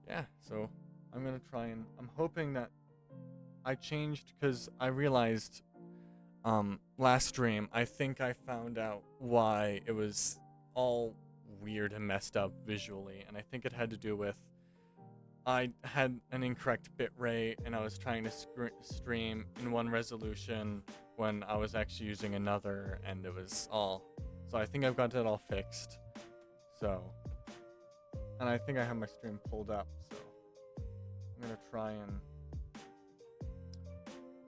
yeah, so I'm gonna try and I'm hoping that I changed because I realized last stream I think I found out why it was all weird and messed up visually, and I think it had to do with I had an incorrect bit rate and I was trying to stream in one resolution when I was actually using another, and it was all. So I think I've got that all fixed. So, and I think I have my stream pulled up. So I'm gonna try and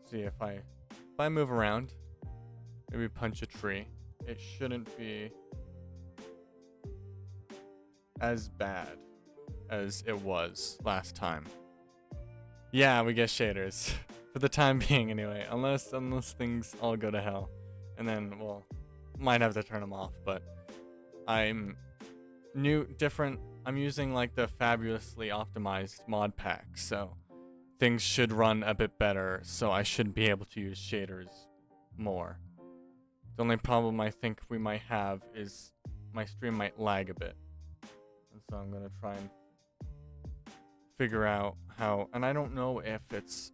see if I move around, maybe punch a tree. It shouldn't be as bad as it was last time. Yeah, we get shaders. For the time being anyway. Unless things all go to hell. And then, well, might have to turn them off, but I'm different. I'm using like the fabulously optimized mod pack, so things should run a bit better, so I should be able to use shaders more. The only problem I think we might have is my stream might lag a bit. And so I'm gonna try and figure out how, and I don't know if it's,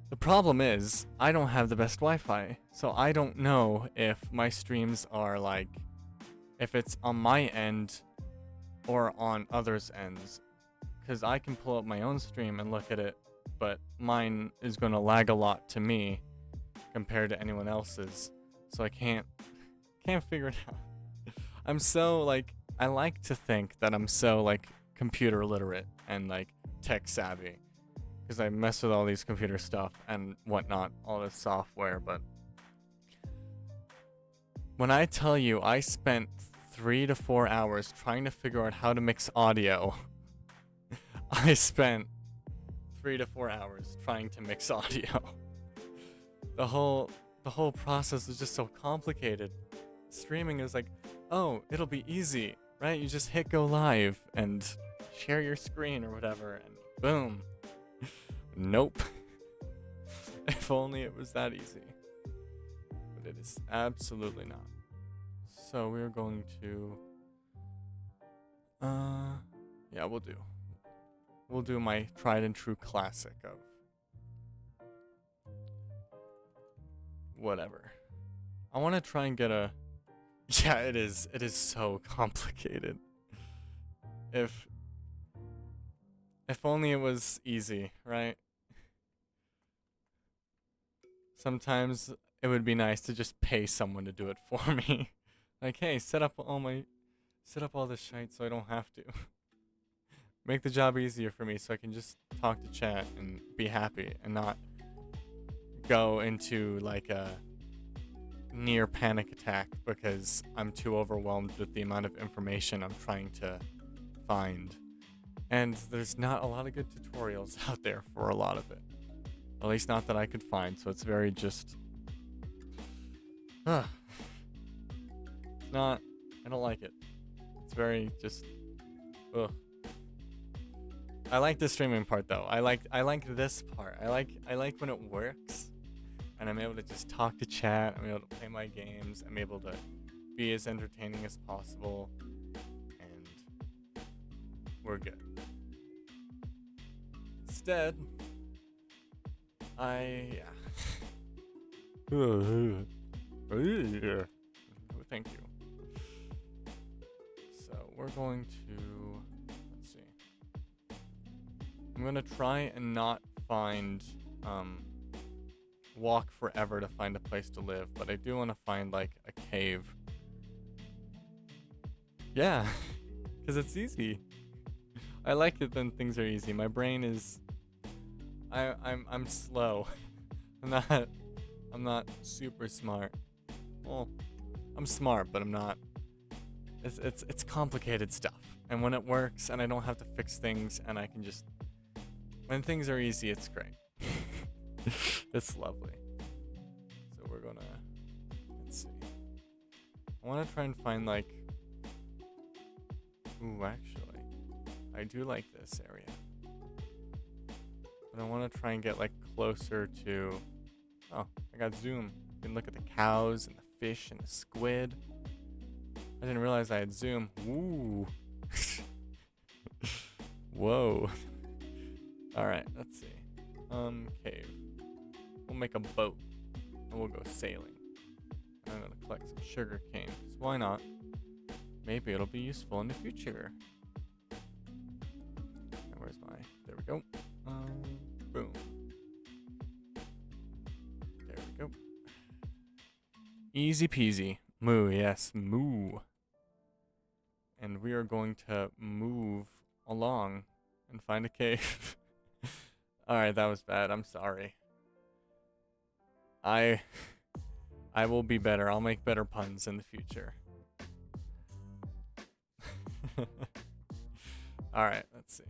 the problem is I don't have the best Wi-Fi, so I don't know if my streams are like, if it's on my end or on others' ends, because I can pull up my own stream and look at it, but mine is going to lag a lot to me compared to anyone else's, so I can't figure it out. I'm so like, I like to think that I'm so like computer literate and like tech savvy, because I mess with all these computer stuff and whatnot, all this software, but when I tell you I spent 3 to 4 hours trying to figure out how to mix audio, I spent 3 to 4 hours trying to mix audio. The whole process was just so complicated. Streaming is like, oh, it'll be easy, right? You just hit go live and share your screen or whatever, and boom. Nope. If only it was that easy. But it is absolutely not. So we're going to... yeah, We'll do my tried and true classic of... whatever. I want to try and get a... Yeah, it is so complicated. If only it was easy, right? Sometimes it would be nice to just pay someone to do it for me. Like, hey, set up all this shite so I don't have to. Make the job easier for me so I can just talk to chat and be happy and not go into like a near panic attack because I'm too overwhelmed with the amount of information I'm trying to find. And there's not a lot of good tutorials out there for a lot of it. At least not that I could find, so it's very just... It's not... I don't like it. It's very just... Ugh. I like the streaming part though. I like this part. I like when it works and I'm able to just talk to chat, I'm able to play my games, I'm able to be as entertaining as possible, and we're good. Instead, yeah. Thank you. So we're going to, let's see. I'm gonna try and not find, walk forever to find a place to live, but I do want to find like a cave. Yeah, because it's easy. I like it when things are easy. My brain is, I'm slow. I'm not super smart. Well, I'm smart, but I'm not. It's complicated stuff. And when it works and I don't have to fix things and I can just, when things are easy, it's great. It's lovely. So we're gonna, let's see. I want to try and find like, ooh, actually, I do like this area. But I want to try and get like closer to, oh, I got zoom. You can look at the cows and the fish and the squid. I didn't realize I had zoom. Ooh. Whoa. Alright, let's see. Cave. We'll make a boat. And we'll go sailing. I'm gonna collect some sugar cane. Why not? Maybe it'll be useful in the future. Where's my... There we go. Boom. There we go. Easy peasy. Moo, yes, moo. And we are going to move along and find a cave. Alright, that was bad. I'm sorry. I will be better. I'll make better puns in the future. Alright, let's see.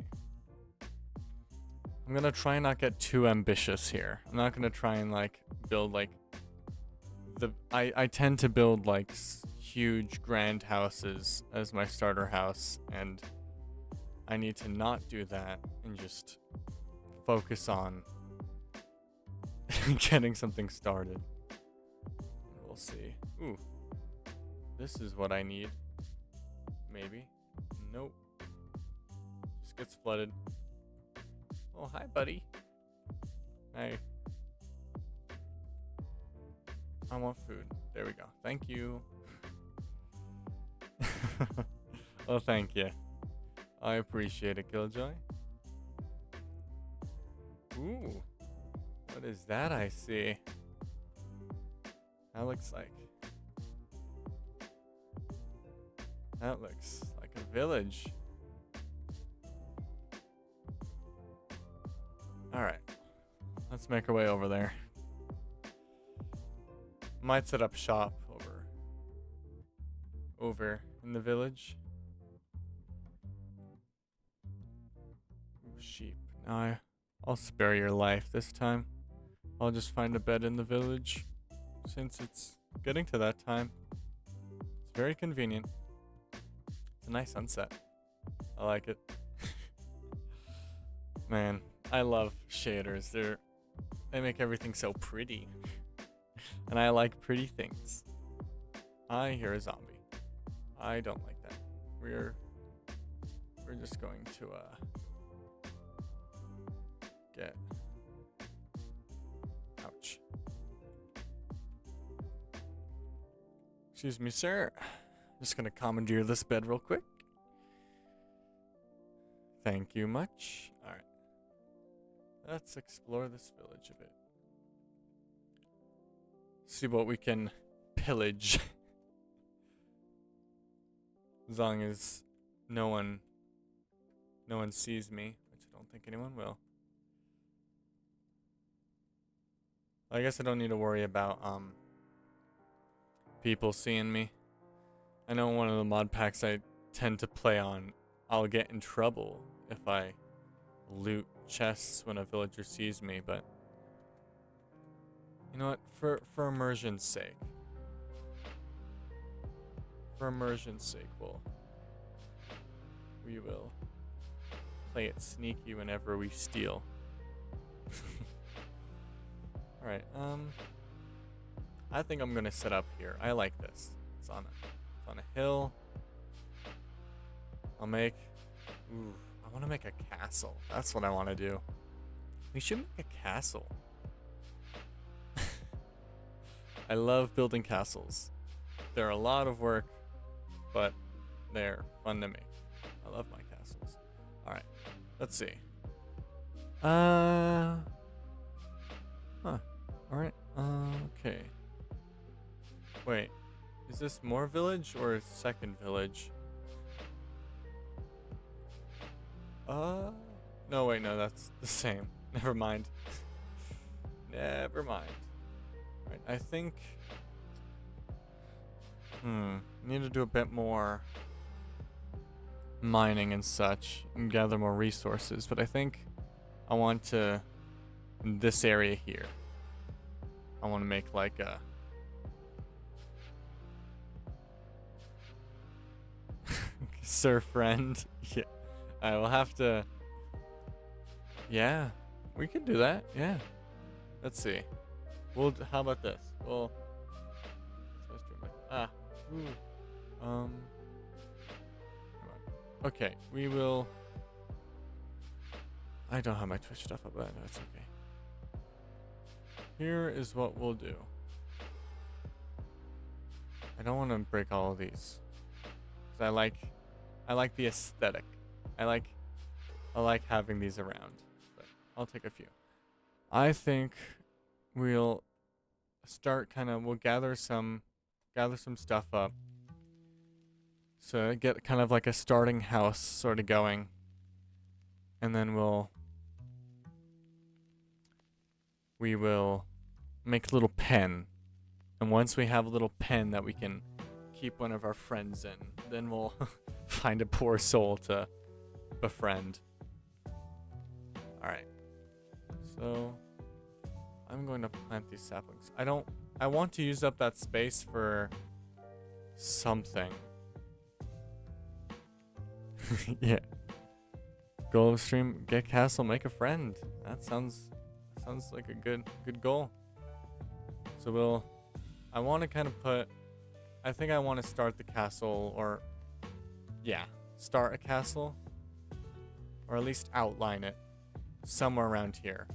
I'm gonna try and not get too ambitious here. I'm not gonna try and like build like I tend to build like huge grand houses as my starter house, and I need to not do that and just focus on getting something started. We'll see. Ooh. This is what I need. Maybe. Nope. Just gets flooded. Oh, hi, buddy. Hey. I want food. There we go. Thank you. Oh, thank you. I appreciate it, Killjoy. Ooh. What is that I see? That looks like a village. Alright. Let's make our way over there. Might set up shop over in the village. Ooh, sheep. No, I'll spare your life this time. I'll just find a bed in the village, since it's getting to that time. It's very convenient. It's a nice sunset. I like it. Man, I love shaders. They make everything so pretty. And I like pretty things. I hear a zombie. I don't like that. We're just going to get... Ouch. Excuse me, sir. Just gonna commandeer this bed real quick. Thank you much. Alright. Let's explore this village a bit. See what we can pillage. As long as no one sees me, which I don't think anyone will. I guess I don't need to worry about people seeing me. I know one of the mod packs I tend to play on, I'll get in trouble if I loot chests when a villager sees me, but you know what? For immersion's sake. For immersion's sake, we will play it sneaky whenever we steal. Alright, I think I'm gonna set up here. I like this. It's on a hill. I wanna make a castle. That's what I wanna do. We should make a castle. I love building castles. They're a lot of work, but they're fun to make. I love my castles. Alright, let's see. Alright, okay. Wait, is this more village or a second village? No, wait, no, that's the same. Never mind. Never mind. Right, I think... need to do a bit more mining and such and gather more resources, but I think I want to, in this area here, I want to make like a Sir friend. Yeah, I will have to. Yeah, we can do that. Yeah, let's see. How about this? Well, okay, we will I don't have my Twitch stuff up, but that's okay. Here is what we'll do. I don't want to break all of these. 'Cause I like the aesthetic. I like having these around. But I'll take a few. I think we'll start we'll gather some stuff up. So get kind of like a starting house sort of going. And then we will make a little pen. And once we have a little pen that we can keep one of our friends in, then we'll find a poor soul to befriend. Alright. So I'm going to plant these saplings. I want to use up that space for something. Yeah. Goal of stream, get castle, make a friend. That sounds like a good goal. So I want to kind of I think I want to start the castle, or yeah, start a castle, or at least outline it somewhere around here.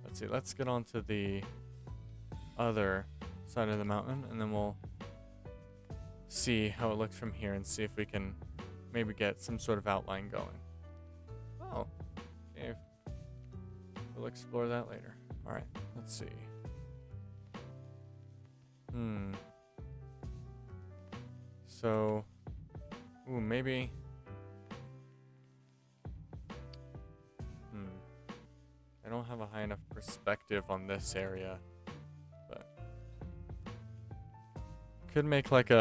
Let's see, let's get on to the other side of the mountain, and then we'll see how it looks from here and see if we can maybe get some sort of outline going. Oh, cave. We'll explore that later. Alright, let's see. So, ooh, maybe. I don't have a high enough perspective on this area, but could make like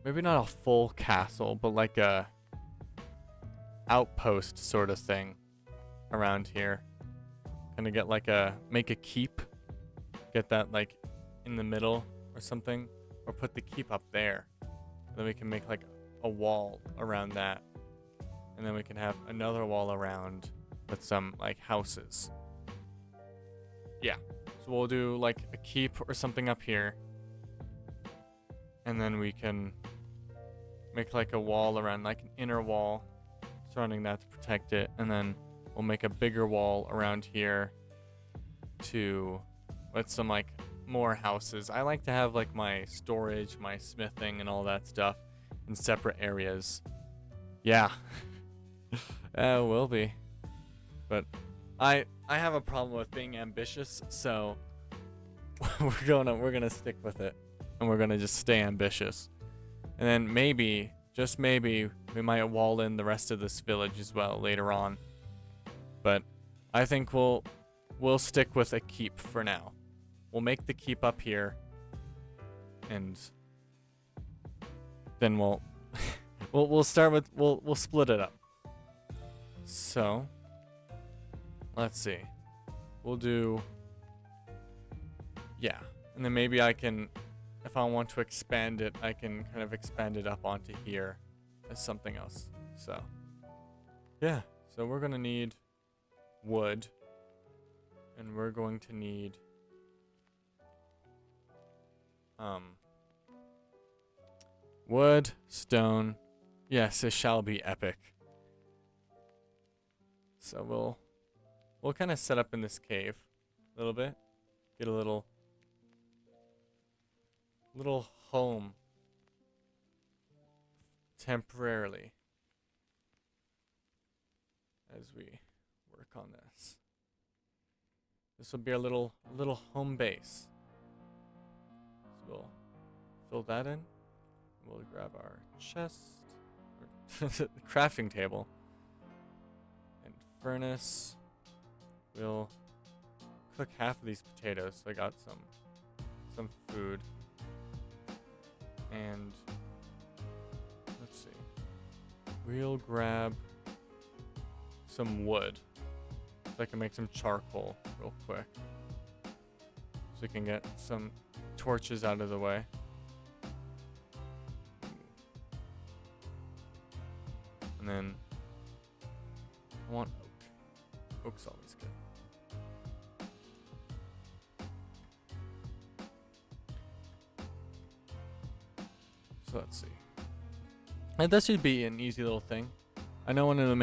maybe not a full castle, but like a outpost sort of thing around here. Gonna get like make a keep, get that like in the middle or something, or put the keep up there. Then we can make like a wall around that, and then we can have another wall around with some like houses. Yeah, so we'll do like a keep or something up here, and then we can make like a wall around, like an inner wall surrounding that to protect it, and then we'll make a bigger wall around here with some like more houses. I like to have like my storage, my smithing, and all that stuff in separate areas. Yeah. Will be. But I have a problem with being ambitious, so we're gonna stick with it, and we're gonna just stay ambitious. And then maybe, just maybe, we might wall in the rest of this village as well later on. But I think we'll stick with a keep for now. We'll make the keep up here, and then we'll start with we'll split it up. So let's see. We'll do, yeah, and then maybe I can, if I want to expand it, I can kind of expand it up onto here as something else. So yeah, so we're gonna need wood, and we're going to need wood, stone. Yes, it shall be epic. So we'll kind of set up in this cave a little bit, get a little home temporarily as we work on this. This will be our little home base. So we'll fill that in. We'll grab our chest, or crafting table, and furnace. We'll cook half of these potatoes, so I got some food. And let's see. We'll grab some wood, so I can make some charcoal real quick, so we can get some torches out of the way. And then I want oak. Oak's always good. So let's see. And this should be an easy little thing. I know one of the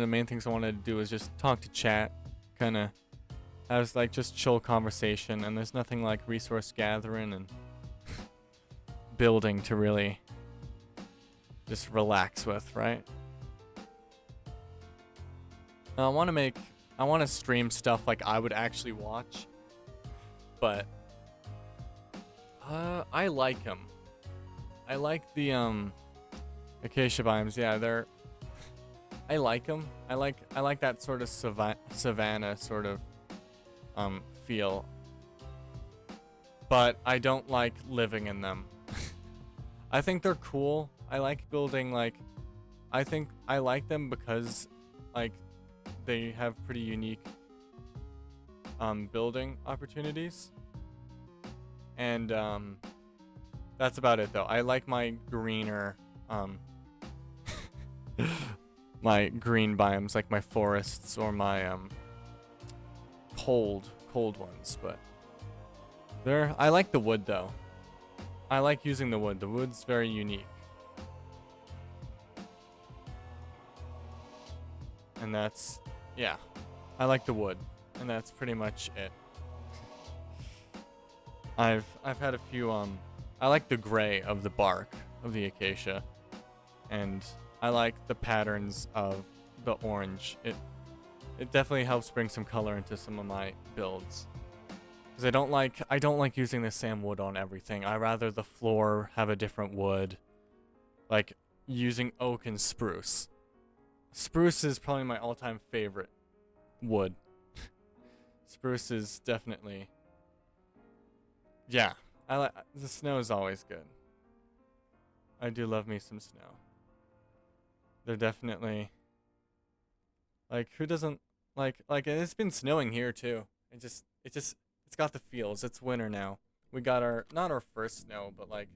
main things I wanted to do is just talk to chat, kind of as like just chill conversation, and there's nothing like resource gathering and building to really just relax with, right? I want to stream stuff like I would actually watch, but I like them. I like the acacia biomes. Yeah, I like them. I like that sort of savannah sort of feel. But I don't like living in them. I think they're cool. I like building I think I like them because like they have pretty unique building opportunities. And that's about it though. I like my greener my green biomes, like my forests or my cold ones, but I like the wood though. I like using the wood. The wood's very unique. And that's, yeah, I like the wood, and that's pretty much it. I've had a few I like the gray of the bark of the acacia, and I like the patterns of the orange. It definitely helps bring some color into some of my builds. Because I don't like using the same wood on everything. I rather the floor have a different wood. Like using oak and spruce. Spruce is probably my all-time favorite wood. Spruce is definitely, yeah. The snow is always good. I do love me some snow. They're definitely like, who doesn't like and it's been snowing here too. It's got the feels. It's winter now. We got not our first snow, but like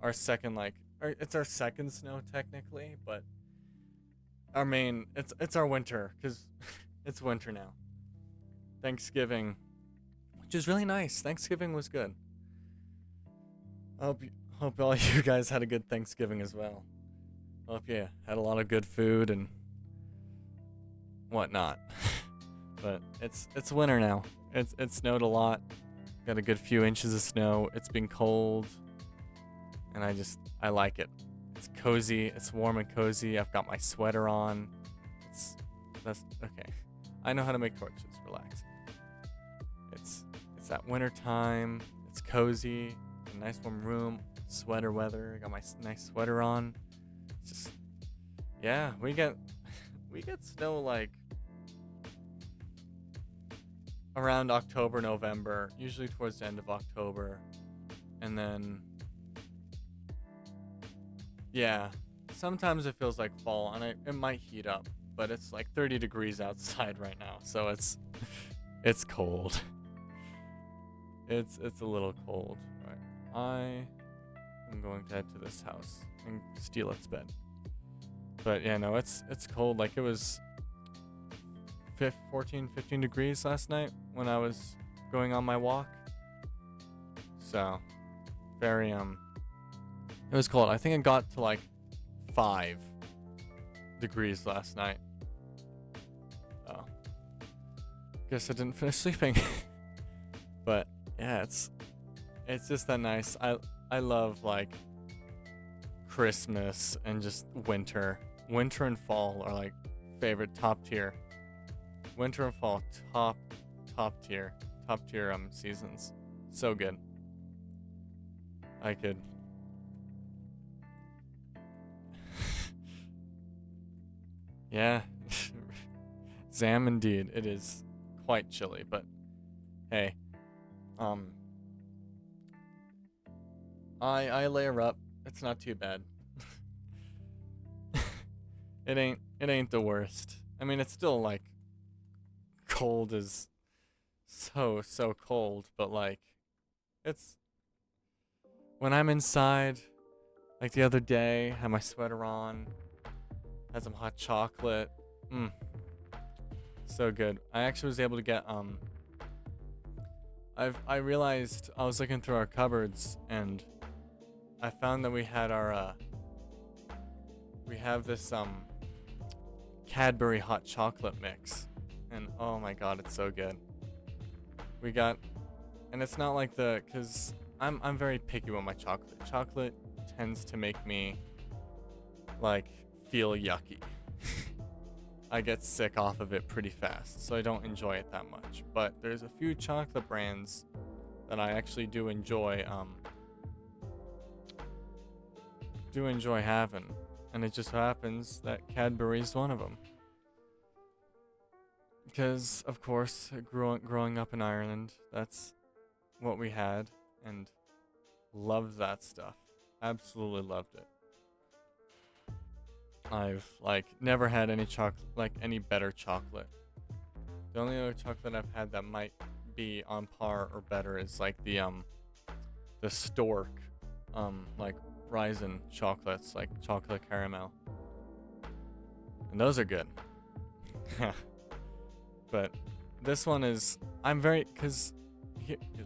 our second it's our second snow technically, but our main it's our winter cuz it's winter now. Thanksgiving, which is really nice. Thanksgiving was good. Hope all you guys had a good Thanksgiving as well. Hope you had a lot of good food and whatnot. But it's winter now. It snowed a lot. Got a good few inches of snow. It's been cold, and I like it. It's cozy. It's warm and cozy. I've got my sweater on. That's okay. I know how to make torches. Relax. It's that winter time. It's cozy. A nice warm room. Sweater weather. I got my nice sweater on. It's just, yeah. We get snow like around October, November, usually towards the end of October. And then, yeah, sometimes it feels like fall, and it might heat up, but it's like 30 degrees outside right now, so it's cold. It's a little cold. Right. I am going to head to this house and steal its bed. But yeah, no, it's cold. Like it was 15 degrees last night when I was going on my walk. So, very, it was cold. I think it got to like 5 degrees last night. Oh. Guess I didn't finish sleeping. But, yeah, it's just that nice. I love, like, Christmas and just winter. Winter and fall are, like, favorite top tier. Winter and fall, top tier seasons. So good. I could. Yeah. Zam indeed. It is quite chilly, but hey. I layer up. It's not too bad. It ain't the worst. I mean, it's still like cold as so cold, but like it's when I'm inside, like the other day, had my sweater on, had some hot chocolate. So good. I actually was able to get I realized I was looking through our cupboards and I found that we had our we have this Cadbury hot chocolate mix. And oh my god, it's so good. We got, and it's not like cause I'm very picky with my chocolate. Chocolate tends to make me like feel yucky. I get sick off of it pretty fast, so I don't enjoy it that much. But there's a few chocolate brands that I actually do enjoy having, and it just happens that Cadbury is one of them. Because of course, growing up in Ireland, that's what we had, and loved that stuff. Absolutely loved it. I've like never had any any better chocolate. The only other chocolate I've had that might be on par or better is like the Stork like Raisin chocolates, like chocolate caramel. And those are good. But this one is, I'm very, cause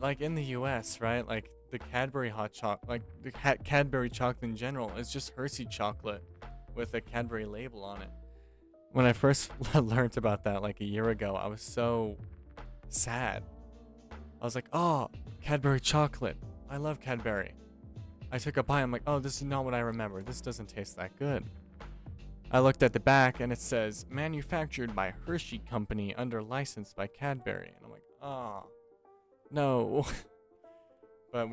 like in the US, right? Like the Cadbury hot chocolate, like the Cadbury chocolate in general is just Hershey chocolate with a Cadbury label on it. When I first learned about that like a year ago, I was so sad. I was like, oh, Cadbury chocolate. I love Cadbury. I took a bite. I'm like, oh, this is not what I remember. This doesn't taste that good. I looked at the back and it says manufactured by Hershey Company under license by Cadbury. And I'm like, oh, no. But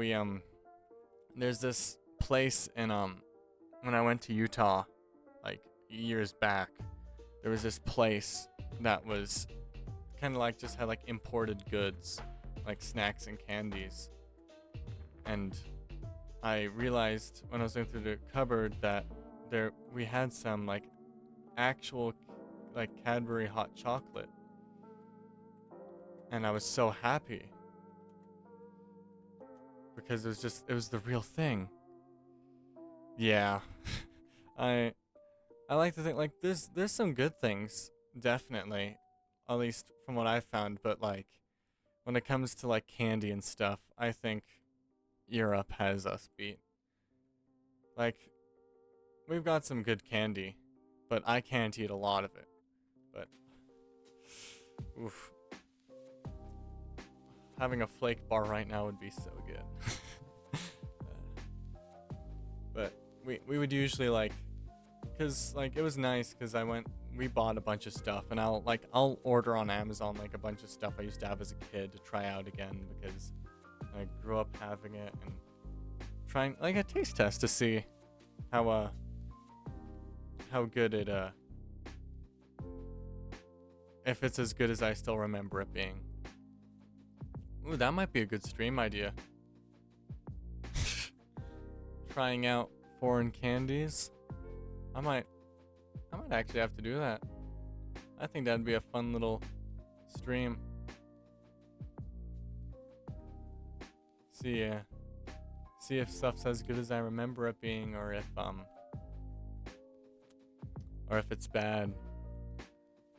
there's this place in, when I went to Utah, like years back, there was this place that was kind of like just had like imported goods, like snacks and candies. And I realized when I was going through the cupboard that we had some like actual like Cadbury hot chocolate. And I was so happy because it was the real thing. Yeah. I like to think like there's some good things, definitely, at least from what I've found, but like when it comes to like candy and stuff, I think Europe has us beat. Like we've got some good candy, but I can't eat a lot of it. But oof. Having a flake bar right now would be so good. But we would usually like, cause like it was nice cause we bought a bunch of stuff, and I'll order on Amazon like a bunch of stuff I used to have as a kid to try out again because I grew up having it, and trying like a taste test to see how good it if it's as good as I still remember it being. Ooh, that might be a good stream idea. Trying out foreign candies. I might actually have to do that. I think that'd be a fun little stream. See if stuff's as good as I remember it being, or if it's bad.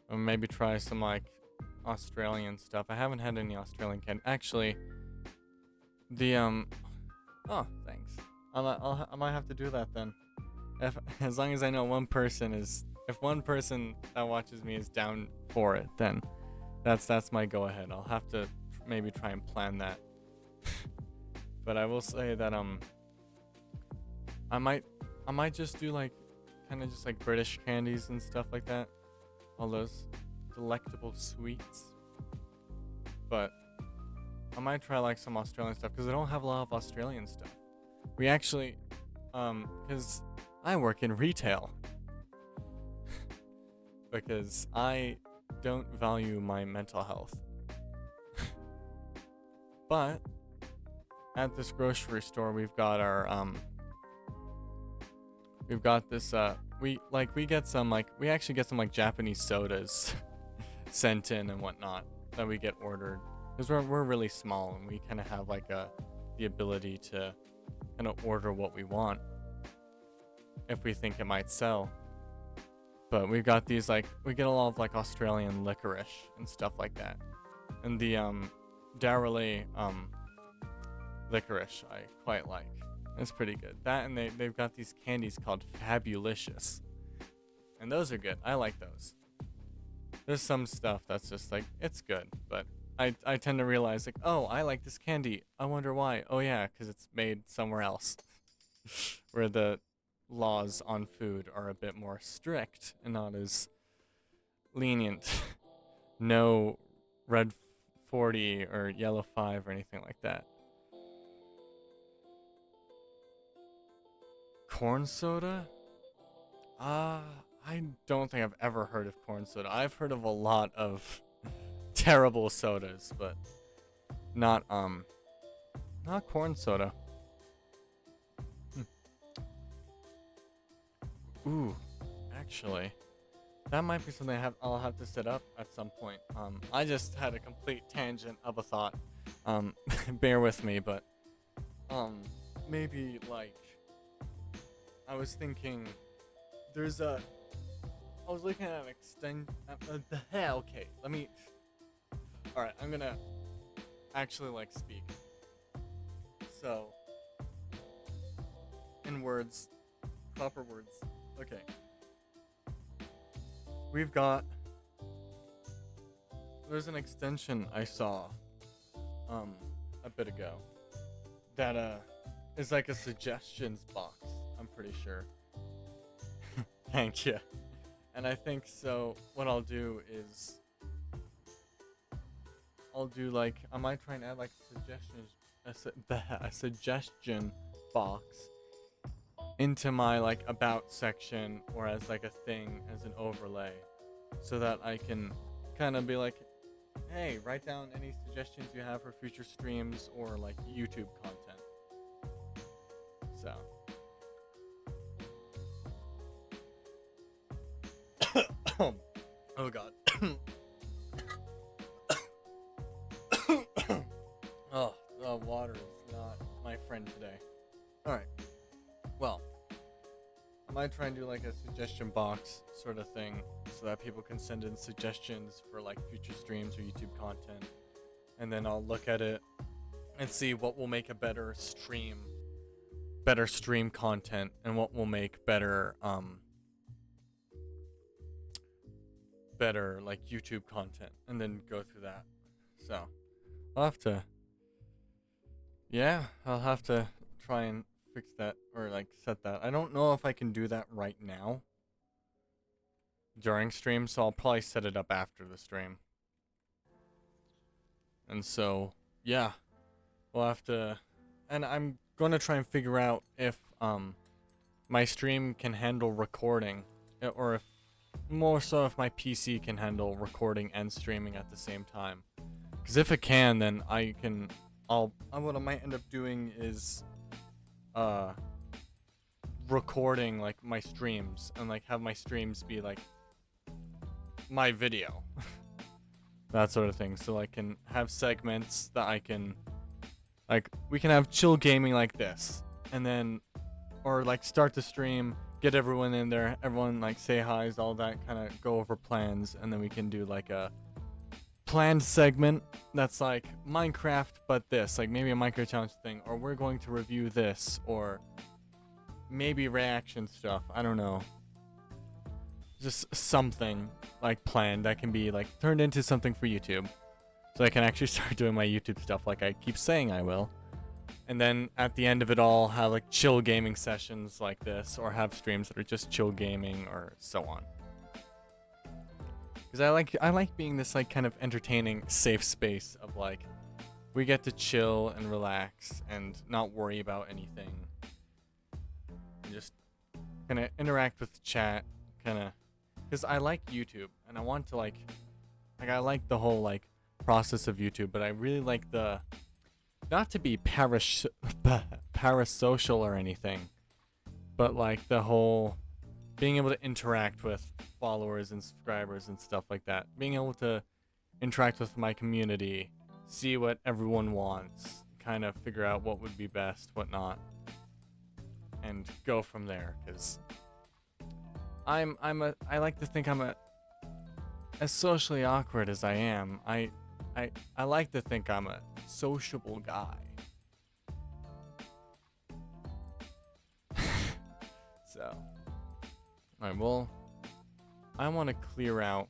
Or maybe try some like Australian stuff. I haven't had any Australian candy. Actually, the oh, thanks. I might have to do that then. As long as I know if one person that watches me is down for it, then that's my go ahead. I'll have to maybe try and plan that. But I will say that I might just do like kind of just like British candies and stuff like that. All those delectable sweets. But I might try like some Australian stuff because I don't have a lot of Australian stuff. We actually because I work in retail. Because I don't value my mental health. But at this grocery store we've got our we've got this we actually get some like Japanese sodas sent in and whatnot that we get ordered because we're really small, and we kind of have like the ability to kind of order what we want if we think it might sell. But we've got these we get a lot of like Australian licorice and stuff like that, and the Darrelly licorice I quite like. It's pretty good. That, and they've got these candies called Fabulicious, and those are good. I like those. There's some stuff that's just like, it's good, but I tend to realize like, oh, I like this candy. I wonder why. Oh yeah, because it's made somewhere else, where the laws on food are a bit more strict and not as lenient. No red 40 or yellow 5 or anything like that. Corn soda? I don't think I've ever heard of corn soda. I've heard of a lot of terrible sodas, but not corn soda. Ooh, actually, that might be something I'll have to set up at some point. I just had a complete tangent of a thought. Bear with me, but maybe like I was thinking I was looking at an okay, let me. All right, I'm gonna actually like speak. So, in words, proper words. Okay. There's an extension I saw a bit ago that is like a suggestions box, I'm pretty sure. Thank you. And I think so what I'll do is I might try and add like a suggestion box into my like about section or as like a thing as an overlay, so that I can kind of be like, hey, write down any suggestions you have for future streams or like YouTube content. So oh god. Oh, water is not my friend today. Alright. Well, I might try and do like a suggestion box sort of thing so that people can send in suggestions for like future streams or YouTube content. And then I'll look at it and see what will make a better stream content and what will make better like YouTube content, and then go through that. So I'll have to try and fix that or like set that. I don't know if I can do that right now during stream, so I'll probably set it up after the stream. And so yeah, we'll have to, and I'm going to try and figure out if my stream can handle recording, or if more so if my PC can handle recording and streaming at the same time. Because if it can, then what I might end up doing is recording like my streams and like have my streams be like my video. That sort of thing. So I can have segments that I can, like, we can have chill gaming like this, and then, or like start the stream, get everyone in there, everyone like say hi's, all that, kind of go over plans, and then we can do like a planned segment that's like Minecraft but this, like maybe a micro challenge thing, or we're going to review this, or maybe reaction stuff, I don't know, just something like planned that can be like turned into something for YouTube, so I can actually start doing my YouTube stuff like I keep saying I will. And then at the end of it all, have like chill gaming sessions like this, or have streams that are just chill gaming, or so on. Because I like being this like kind of entertaining, safe space of like, we get to chill and relax and not worry about anything. And just kind of interact with the chat, kind of, because I like YouTube and I want to like I like the whole like process of YouTube, but I really like the, not to be parasocial or anything, but like the whole being able to interact with followers and subscribers and stuff like that. Being able to interact with my community, see what everyone wants, kind of figure out what would be best, what not, and go from there. Because I like to think I'm as socially awkward as I am. I like to think I'm a sociable guy. So, alright, well, I want to clear out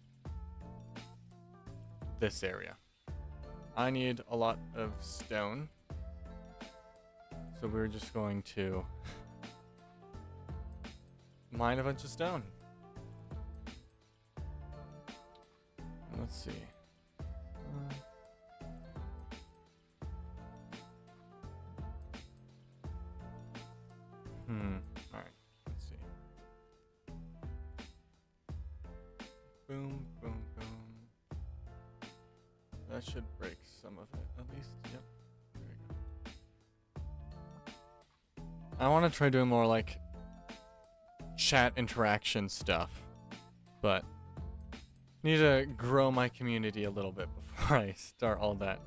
this area. I need a lot of stone. So we're just going to mine a bunch of stone. Let's see. Alright, let's see. Boom, boom, boom. That should break some of it, at least. Yep. There we go. I want to try doing more like chat interaction stuff, but need to grow my community a little bit before I start all that.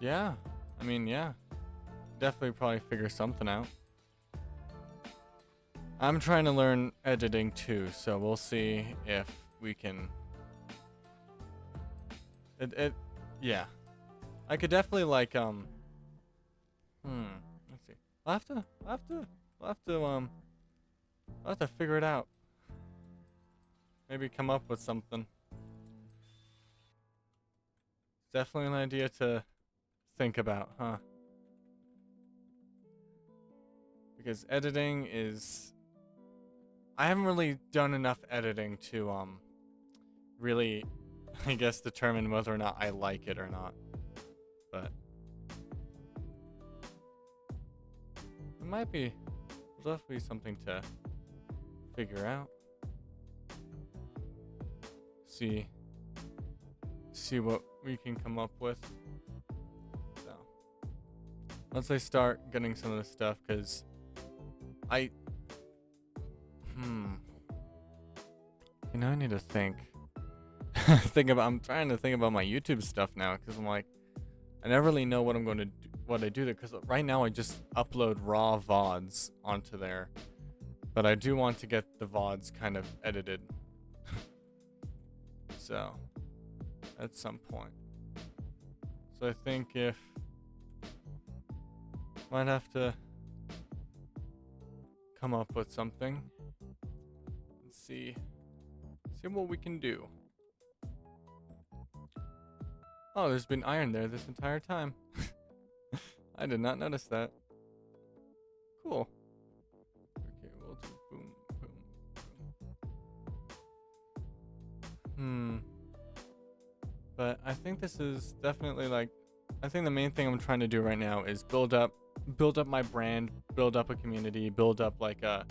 Yeah, I mean, yeah. Definitely probably figure something out. I'm trying to learn editing too, so we'll see if we can... Yeah. I could definitely like, let's see. I'll have to figure it out. Maybe come up with something. Definitely an idea to think about, huh? Because editing is... I haven't really done enough editing to, really, I guess, determine whether or not I like it or not. But... it might be... there'll definitely be something to figure out. See what we can come up with. So, once I start getting some of this stuff, because you know, I need to think. I'm trying to think about my YouTube stuff now, because I'm like, I never really know what I'm going to do, what I do there, because right now I just upload raw VODs onto there, but I do want to get the VODs kind of edited. So, at some point. So I think might have to come up with something. Let's see what we can do. Oh, there's been iron there this entire time. I did not notice that. Cool. Okay, we'll do boom, boom, boom. But I think this is definitely like, I think the main thing I'm trying to do right now is build up my brand, build up a community, build up like a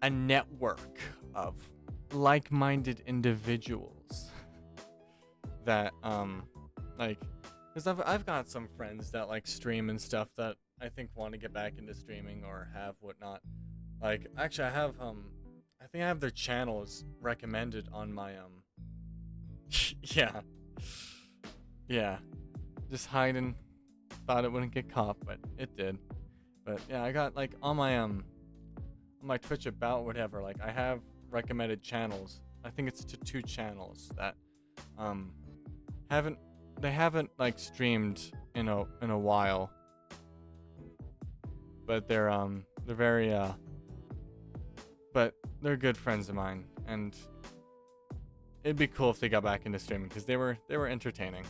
network of like-minded individuals that like, because I've got some friends that like stream and stuff that I think want to get back into streaming or have whatnot. Like, actually I think I have their channels recommended on my yeah, just hiding, thought it wouldn't get caught, but it did. But yeah, I got like on my Twitch about whatever, like I have recommended channels. I think it's to 2 channels that haven't like streamed in a while, but they're very but they're good friends of mine, and it'd be cool if they got back into streaming, because they were entertaining.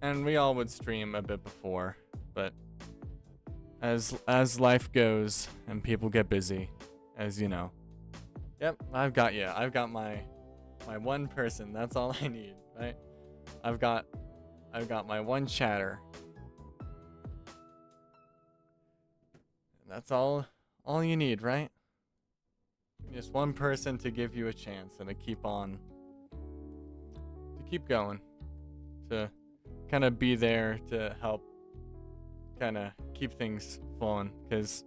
And we all would stream a bit before, but as life goes and people get busy, as you know. Yep, I've got my one person. That's all I need, right? I've got my one chatter. And that's all you need, right? Just one person to give you a chance and to keep going, to kind of be there to help kind of keep things flowing. Because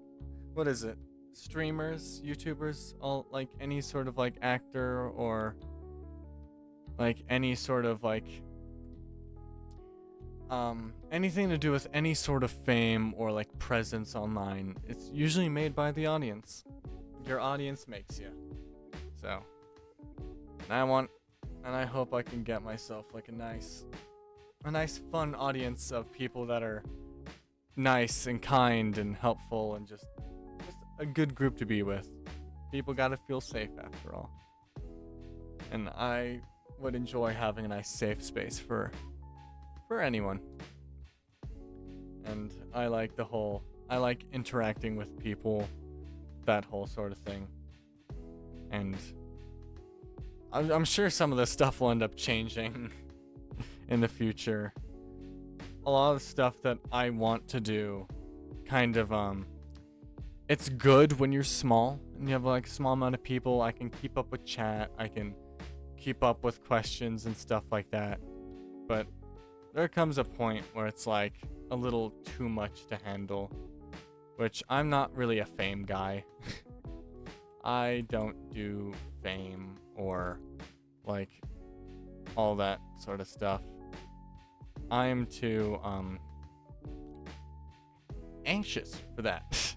what is it, streamers, YouTubers, all like any sort of like actor or like any sort of like anything to do with any sort of fame or like presence online, it's usually made by the audience. Your audience makes you. So, and I hope I can get myself like a nice fun audience of people that are nice and kind and helpful and just a good group to be with. People gotta feel safe after all. And I would enjoy having a nice safe space for anyone. And I like interacting with people, that whole sort of thing. And I'm sure some of this stuff will end up changing in the future. A lot of stuff that I want to do kind of it's good when you're small and you have like a small amount of people. I can keep up with chat, I can keep up with questions and stuff like that. But there comes a point where it's like a little too much to handle, which I'm not really a fame guy. I don't do fame or like all that sort of stuff. I'm too anxious for that.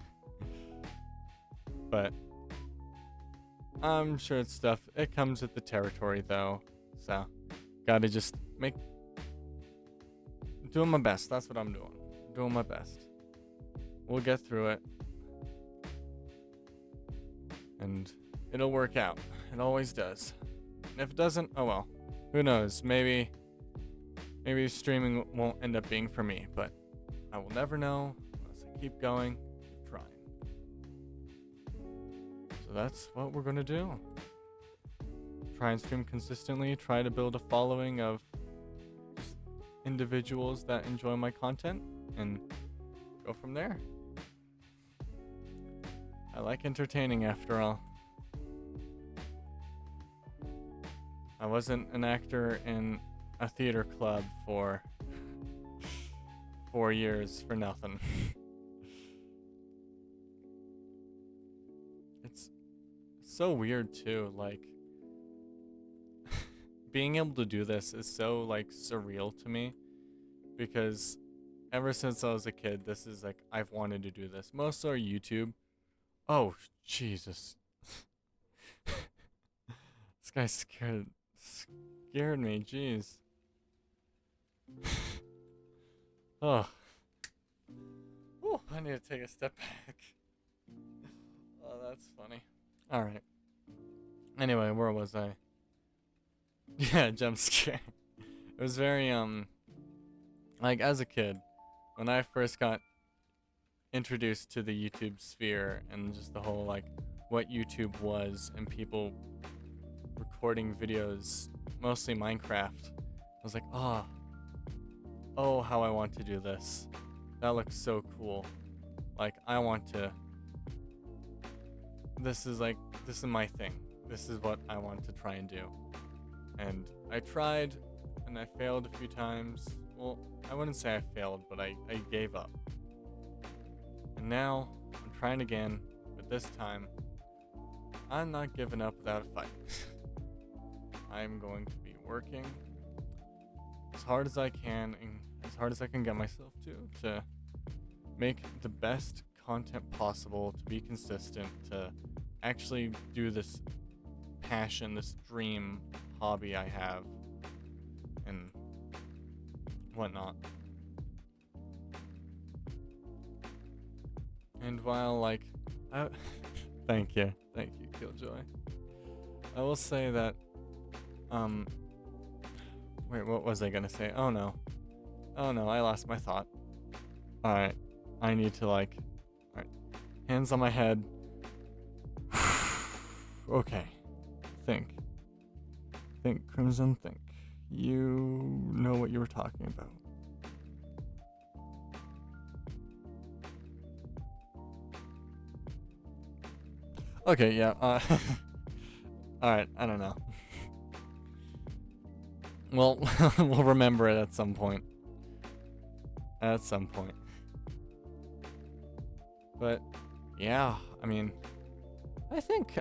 But I'm sure it's stuff, it comes with the territory though. So gotta just doing my best. That's what I'm doing. Doing my best. We'll get through it. And it'll work out. It always does. And if it doesn't, oh well. Who knows? Maybe streaming won't end up being for me, but I will never know unless I keep going, keep trying. So that's what we're gonna do. Try and stream consistently, try to build a following of just individuals that enjoy my content, and go from there. I like entertaining after all. I wasn't an actor in a theater club for 4 years for nothing. It's so weird too, like being able to do this is so like surreal to me, because ever since I was a kid, this is like I've wanted to do this. Most are YouTube. Oh Jesus. This guy scared me, jeez. Oh. Ooh, I need to take a step back. Oh, that's funny. Alright. Anyway, where was I? Yeah, jump scare. It was very, like, as a kid, when I first got introduced to the YouTube sphere and just the whole, like, what YouTube was and people recording videos, mostly Minecraft, I was like, oh, how I want to do this. That looks so cool. Like, I want to, this is my thing. This is what I want to try and do. And I tried, and I failed a few times. Well, I wouldn't say I failed, but I gave up. And now, I'm trying again, but this time, I'm not giving up without a fight. I'm going to be working as hard as I can, and as hard as I can get myself to make the best content possible, to be consistent, to actually do this passion, this dream hobby I have, and whatnot. And while, like, thank you, Killjoy. I will say that, wait, what was I gonna say? Oh no, I lost my thought. Alright, I need to, like, alright, hands on my head. Okay, think, Crimson, think. You know what you were talking about. Okay, yeah, alright, I don't know. Well, we'll remember it at some point. But, yeah, I mean, I think,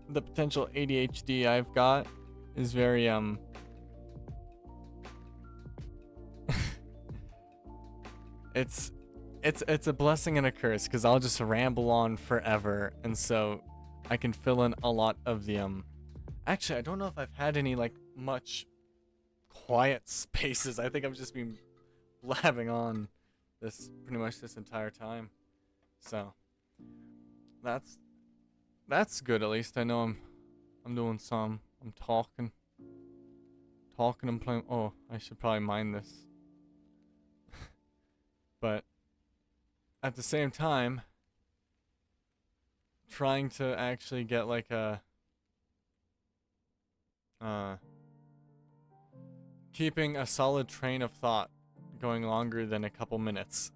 the potential ADHD I've got is very, it's a blessing and a curse, because I'll just ramble on forever, and so I can fill in a lot of the, actually, I don't know if I've had any, like, much quiet spaces. I think I've just been blabbing on pretty much this entire time. So that's good. At least I know I'm doing some. I'm talking and playing. Oh, I should probably mind this. But at the same time, trying to actually get like a keeping a solid train of thought going longer than a couple minutes.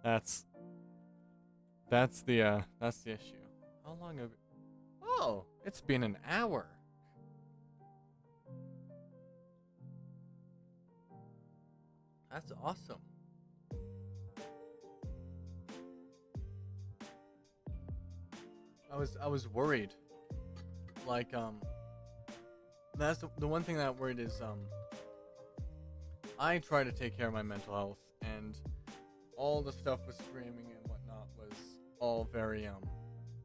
that's the issue. How long have? Oh, it's been an hour. That's awesome. I was worried. Like that's the one thing that worried is I try to take care of my mental health, and all the stuff with streaming and whatnot was all very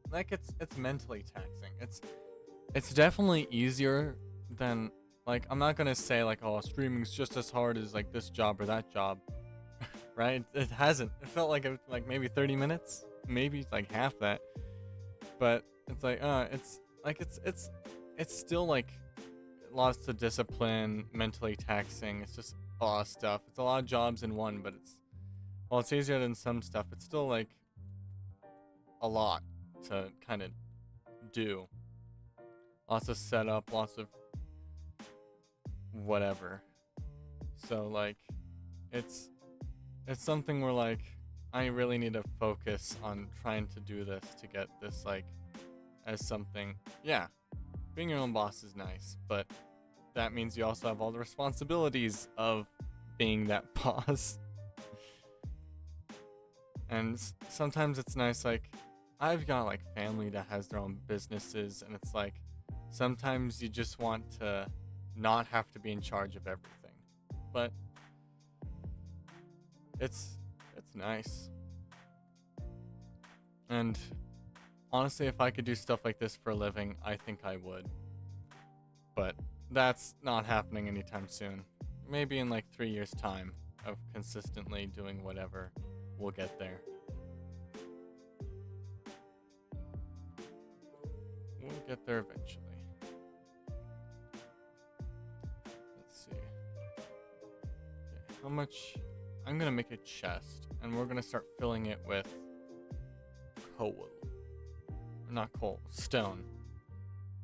like it's mentally taxing. It's definitely easier than, like, I'm not gonna say like, oh, streaming's just as hard as like this job or that job. Right? It hasn't. It felt like like maybe 30 minutes, maybe like half that. But it's like it's still like lots of discipline, mentally taxing. It's just a lot of stuff. It's a lot of jobs in one, but while it's easier than some stuff, it's still like a lot to kind of do. Lots of setup, lots of whatever. So like it's something where like I really need to focus on trying to do this to get this like as something. Yeah, being your own boss is nice, but that means you also have all the responsibilities of being that boss. And sometimes it's nice, like I've got like family that has their own businesses, and it's like sometimes you just want to not have to be in charge of everything. But it's nice. And honestly, if I could do stuff like this for a living, I think I would. But that's not happening anytime soon. Maybe in like 3 years' time of consistently doing whatever, we'll get there. We'll get there eventually. Let's see. Okay, how much? I'm gonna make a chest, and we're gonna start filling it with coal. Not coal, stone.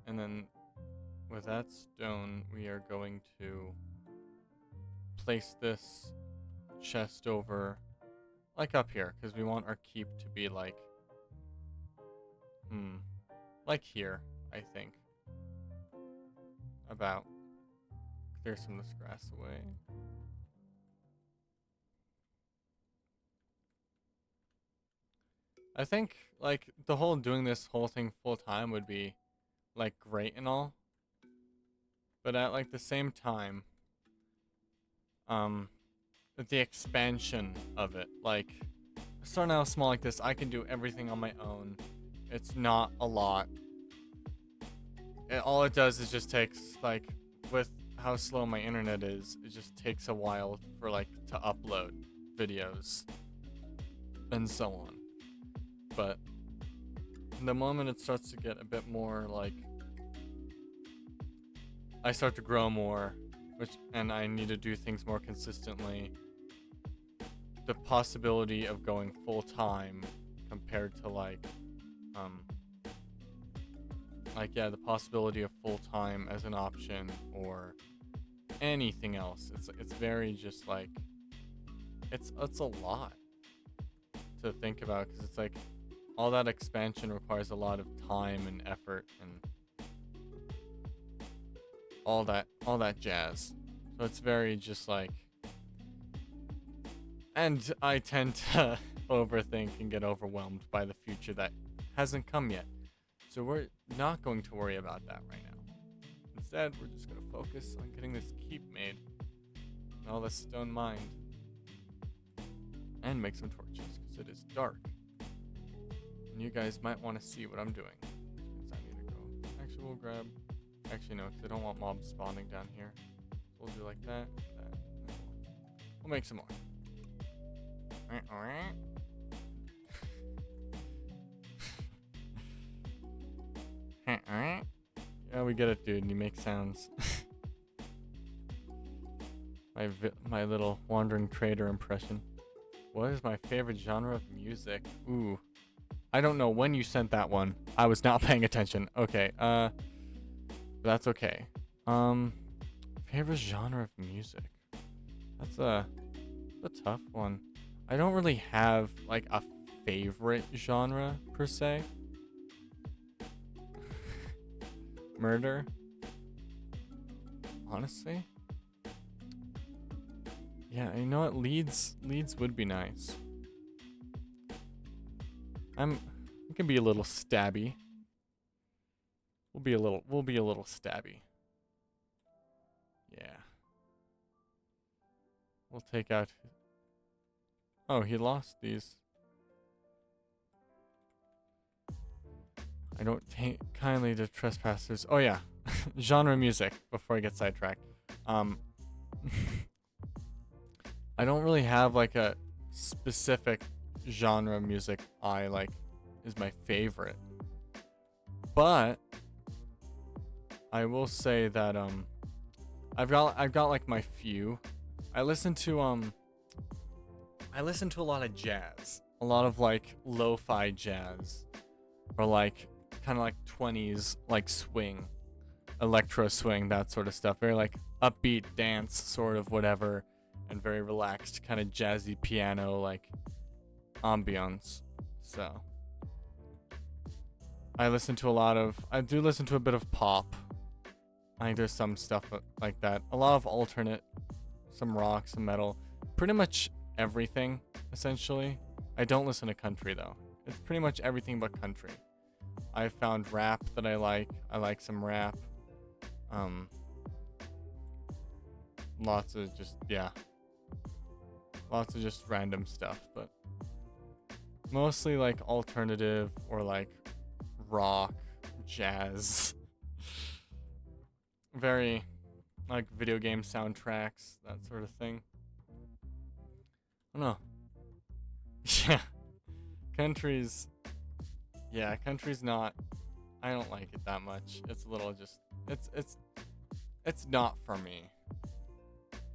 And then with that stone, we are going to place this chest over, like up here, because we want our keep to be like, like here, I think. About. Clear some of this grass away. I think, like, the whole doing this whole thing full time would be, like, great and all. But at, like, the same time, the expansion of it, like, starting out small like this, I can do everything on my own. It's not a lot. All it does is just takes, like, with how slow my internet is, it just takes a while for, like, to upload videos and so on. But the moment it starts to get a bit more like I start to grow more, and I need to do things more consistently, the possibility of going full time compared to the possibility of full time as an option or anything else. It's very just like it's a lot to think about, because it's like all that expansion requires a lot of time and effort and all that jazz. So it's very just like, and I tend to overthink and get overwhelmed by the future that hasn't come yet. So we're not going to worry about that right now. Instead, we're just going to focus on getting this keep made and all this stone mined, and make some torches because it is dark. And you guys might want to see what I'm doing. Because I need to go. Actually, we'll grab. Actually, no, because I don't want mobs spawning down here. So we'll do like that. We'll make some more. Yeah, we get it, dude. You make sounds. My little wandering trader impression. What is my favorite genre of music? Ooh. I don't know when you sent that one. I was not paying attention. Okay, that's okay. Favorite genre of music? That's a tough one. I don't really have like a favorite genre per se. Murder? Honestly? Yeah, you know what? Leads would be nice. We can be a little stabby. We'll be a little stabby. Yeah. We'll take out. Oh, he lost these. I don't take kindly to trespassers. Oh yeah. Genre music before I get sidetracked. I don't really have like a specific genre of music I like is my favorite. But I will say that I've got like my few. I listen to a lot of jazz. A lot of like lo-fi jazz. Or like kind of like 20s like swing, electro swing, that sort of stuff. Very like upbeat dance sort of whatever, and very relaxed kind of jazzy piano like ambiance. So I do listen to a bit of pop. I think there's some stuff like that. A lot of alternate, some rock, some metal, pretty much everything essentially. I don't listen to country though. It's pretty much everything but country. I found rap that I like. I like some rap. Lots of just random stuff, but mostly like alternative or like rock, jazz. Very like video game soundtracks, that sort of thing. I don't know. Yeah. Country's not, I don't like it that much. It's a little just, it's not for me.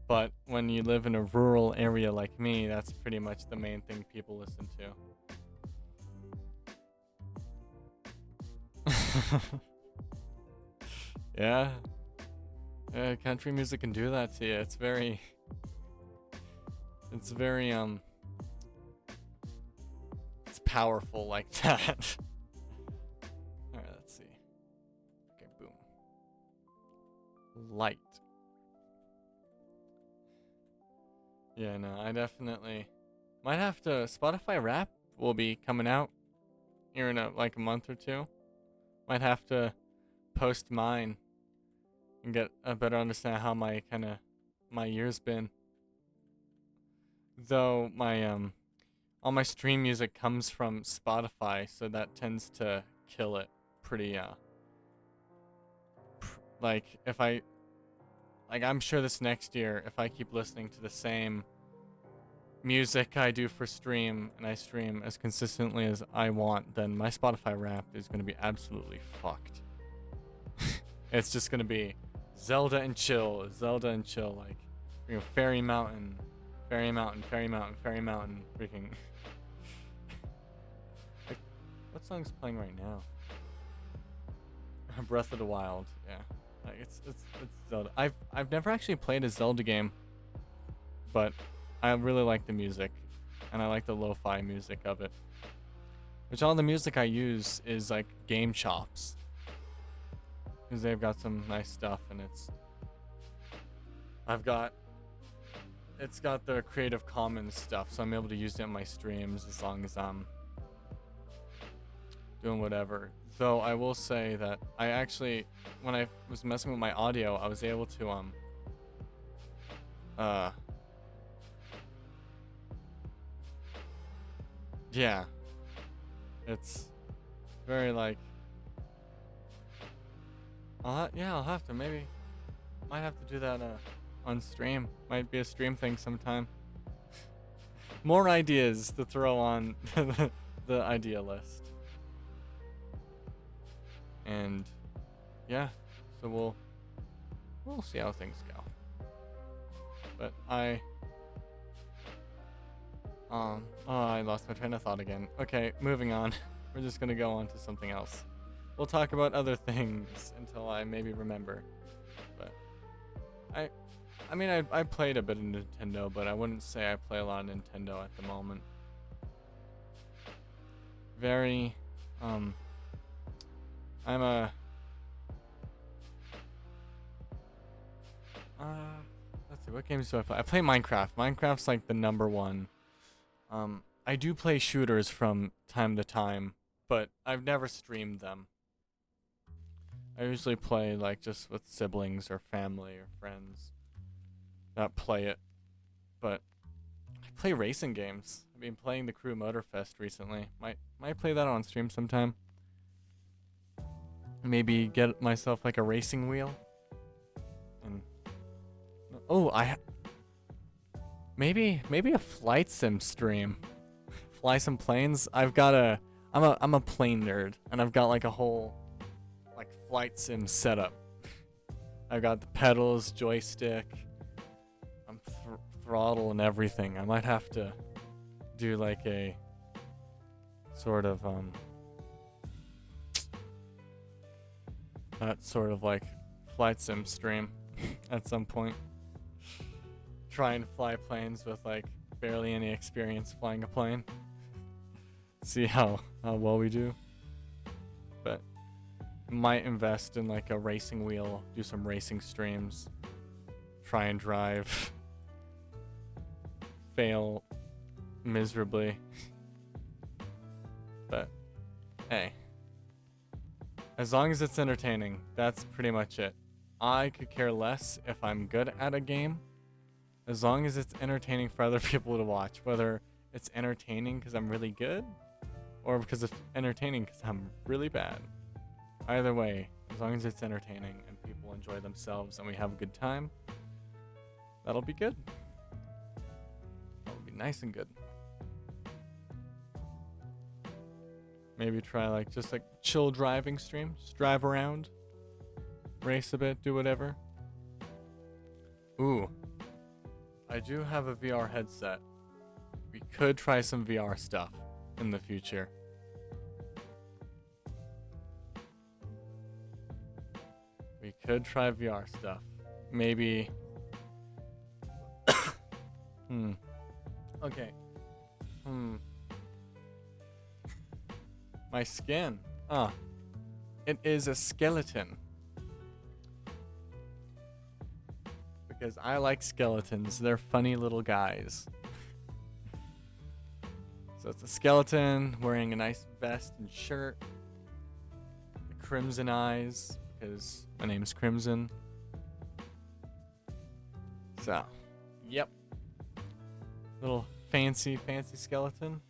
But when you live in a rural area like me, that's pretty much the main thing people listen to. Yeah. Country music can do that to you. It's very it's powerful like that. Alright, let's see. Okay, boom. Light. Yeah, no, I definitely might have to. Spotify Rap will be coming out here in a month or two. Might have to post mine and get a better understand how my year's been. Though my all my stream music comes from Spotify, so that tends to kill it pretty if I'm sure this next year, if I keep listening to the same music I do for stream and I stream as consistently as I want, then my Spotify Wrap is going to be absolutely fucked. It's just going to be Zelda and chill, like, you know, Fairy Mountain, freaking. Like, what song's playing right now? Breath of the Wild, yeah. Like it's Zelda. I've never actually played a Zelda game, but I really like the music, and I like the lo-fi music of it. Which all the music I use is like Gamechops, because they've got some nice stuff, and it's got the Creative Commons stuff, so I'm able to use it in my streams as long as I'm doing whatever. Though I will say that I actually, when I was messing with my audio, I was able to yeah, it's very like, I'll have to, might have to do that on stream. Might be a stream thing sometime. More ideas to throw on the idea list. And yeah, so we'll see how things go. But oh, I lost my train of thought again. Okay, moving on. We're just gonna go on to something else. We'll talk about other things until I maybe remember. But I mean, I played a bit of Nintendo, but I wouldn't say I play a lot of Nintendo at the moment. Very, I'm a, let's see, what games do I play? I play Minecraft. Minecraft's like the number one. I do play shooters from time to time, but I've never streamed them. I usually play like just with siblings or family or friends that play it. But I play racing games. I've been playing the Crew Motorfest recently. Might play that on stream sometime. Maybe get myself like a racing wheel. And maybe a flight sim stream. Fly some planes. I'm a plane nerd, and I've got like a whole like flight sim setup. I've got the pedals, joystick, throttle, and everything. I might have to do like a sort of that sort of like flight sim stream at some point. Try and fly planes with like barely any experience flying a plane. See how well we do. But might invest in like a racing wheel, do some racing streams, try and drive, fail miserably. But hey, as long as it's entertaining, that's pretty much it. I could care less if I'm good at a game, as long as it's entertaining for other people to watch, whether it's entertaining because I'm really good or because it's entertaining because I'm really bad. Either way, as long as it's entertaining and people enjoy themselves and we have a good time, that'll be good. That'll be nice and good. Maybe try like just like chill driving stream. Just drive around, race a bit, do whatever. Ooh, I do have a VR headset. We could try some VR stuff in the future. We could try VR stuff. Maybe. Okay. My skin. It is a skeleton. Because I like skeletons. They're funny little guys. So it's a skeleton wearing a nice vest and shirt. The crimson eyes, because my name's Crimson. So, yep. Little fancy skeleton.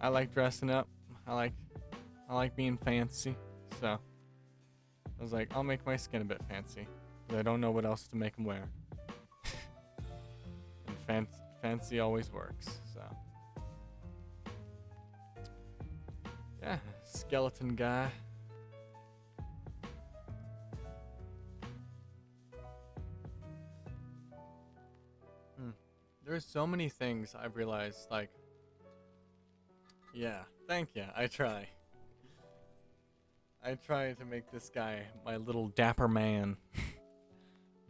I like dressing up. I like being fancy. So I was like, I'll make my skin a bit fancy. Because I don't know what else to make them wear. And fancy always works. So yeah, skeleton guy. There's so many things I've realized, like, yeah, thank you. I try to make this guy my little dapper man.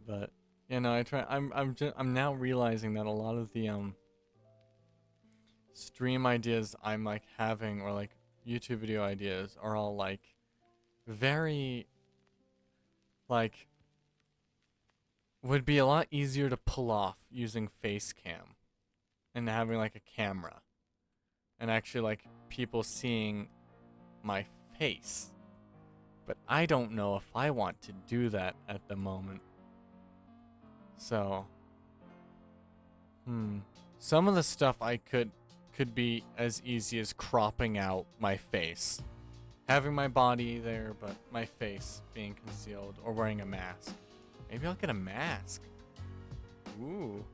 But you know, I try. I'm now realizing that a lot of the stream ideas I'm like having, or like YouTube video ideas, are all like very like would be a lot easier to pull off using face cam and having like a camera and actually like people seeing my face. But I don't know if I want to do that at the moment. So some of the stuff I could be as easy as cropping out my face, having my body there but my face being concealed, or wearing a mask. Maybe I'll get a mask. Ooh.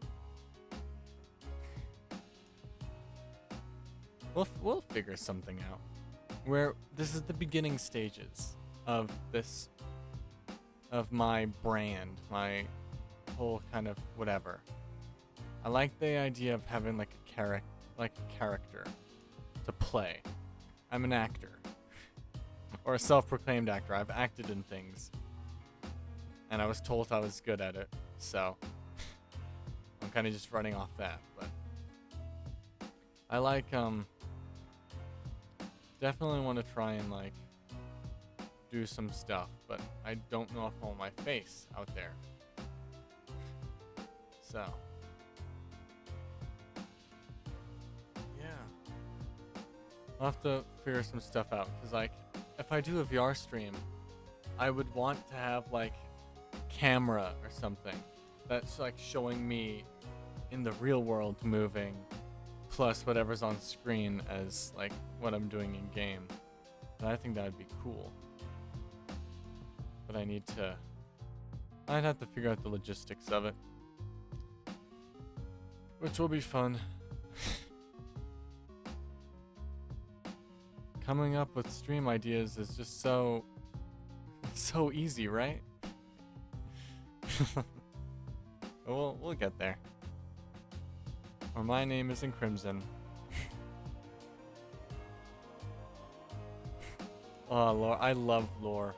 we'll figure something out. Where this is the beginning stages of this, of my brand, my whole kind of whatever. I like the idea of having like a character to play. I'm an actor. Or a self-proclaimed actor. I've acted in things. And I was told I was good at it. So I'm kind of just running off that, but I like definitely want to try and like do some stuff, but I don't know if I want my face out there. So yeah, I'll have to figure some stuff out, because like if I do a VR stream, I would want to have like camera or something that's like showing me in the real world moving, plus whatever's on screen as like what I'm doing in game. And I think that would be cool. But I'd have to figure out the logistics of it, which will be fun. Coming up with stream ideas is just so easy, right? We'll get there. Or my name isn't Crimson. Oh, lore. I love lore.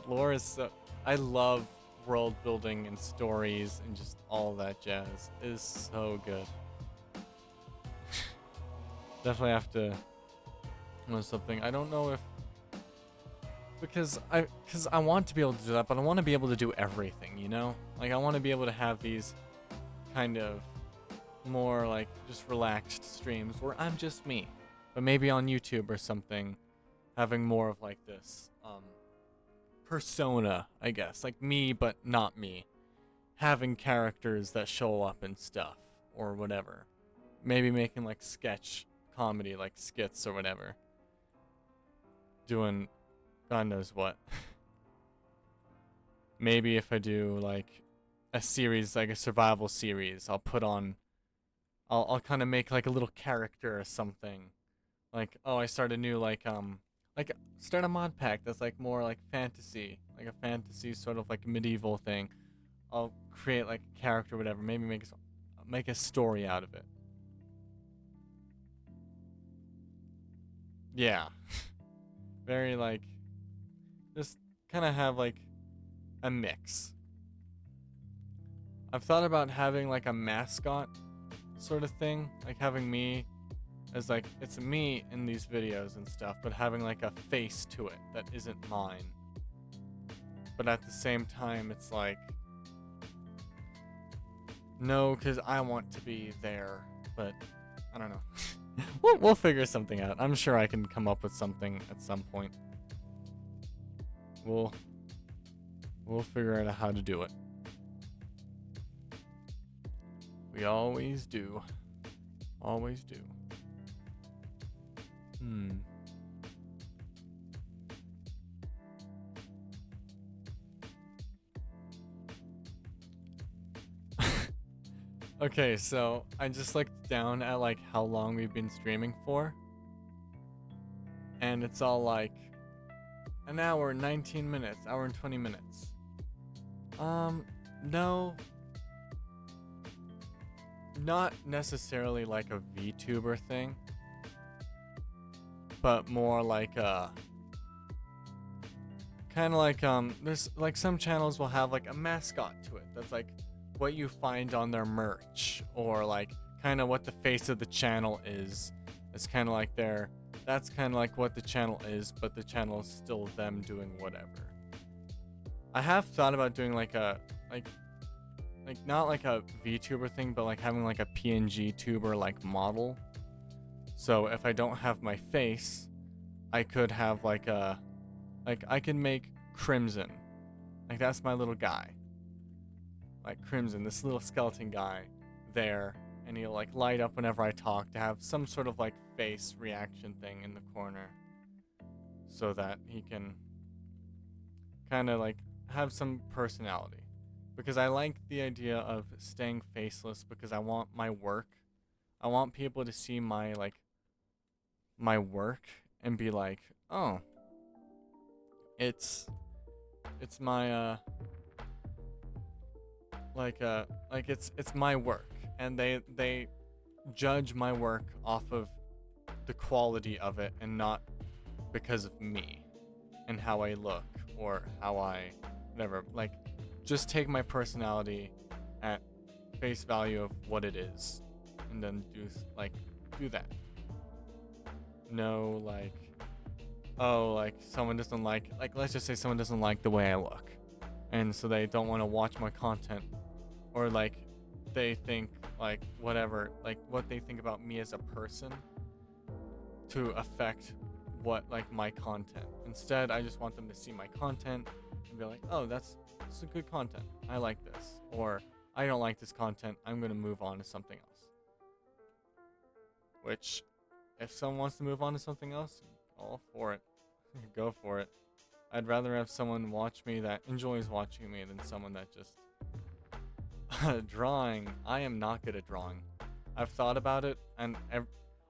Lore is so... I love world building and stories and just all that jazz. It is so good. Definitely have to know something. I don't know if... Because I want to be able to do that, but I want to be able to do everything, you know? Like, I want to be able to have these kind of more, like, just relaxed streams where I'm just me. But maybe on YouTube or something, having more of, like, this, persona, I guess. Like, me, but not me. Having characters that show up and stuff, or whatever. Maybe making, like, sketch comedy, like, skits or whatever. Doing... God knows what. Maybe if I do like a series, like a survival series, I'll I'll kind of make like a little character or something. Like, oh, I start a new like start a mod pack that's like more like fantasy, like a fantasy sort of like medieval thing. I'll create like a character or whatever, maybe make a story out of it. Yeah. Very like just kind of have like a mix. I've thought about having like a mascot sort of thing, like having me as like, it's me in these videos and stuff, but having like a face to it that isn't mine. But at the same time, it's like, no, because I want to be there, but I don't know. We'll figure something out. I'm sure I can come up with something at some point. We'll figure out how to do it. We always do. Always do. Okay, so I just looked down at like how long we've been streaming for. And it's all like an hour, 19 minutes, hour and 20 minutes. No. Not necessarily like a VTuber thing, but more like a kind of like there's like some channels will have like a mascot to it that's like what you find on their merch, or like kind of what the face of the channel is. It's kind of like that's kind of like what the channel is, but the channel is still them doing whatever. I have thought about doing like a like not like a VTuber thing, but like having like a PNG tuber like model. So if I don't have my face, I could have like I can make Crimson. Like that's my little guy. Like Crimson, this little skeleton guy there, and he'll like light up whenever I talk to have some sort of like face reaction thing in the corner so that he can kind of like have some personality. Because I like the idea of staying faceless, because I want my work, I want people to see my my work and be like, oh, it's my it's my work, and they judge my work off of the quality of it and not because of me and how I look or how I whatever. Like, just take my personality at face value of what it is, and then do that. No, like, oh, like someone doesn't like let's just say someone doesn't like the way I look, and so they don't want to watch my content, or like they think like whatever, like what they think about me as a person to affect what like my content. Instead, I just want them to see my content and be like, oh, that's a good content, I like this, or I don't like this content, I'm gonna move on to something else. Which, if someone wants to move on to something else, all for it. Go for it. I'd rather have someone watch me that enjoys watching me than someone that just drawing. I am not good at drawing. I've thought about it, and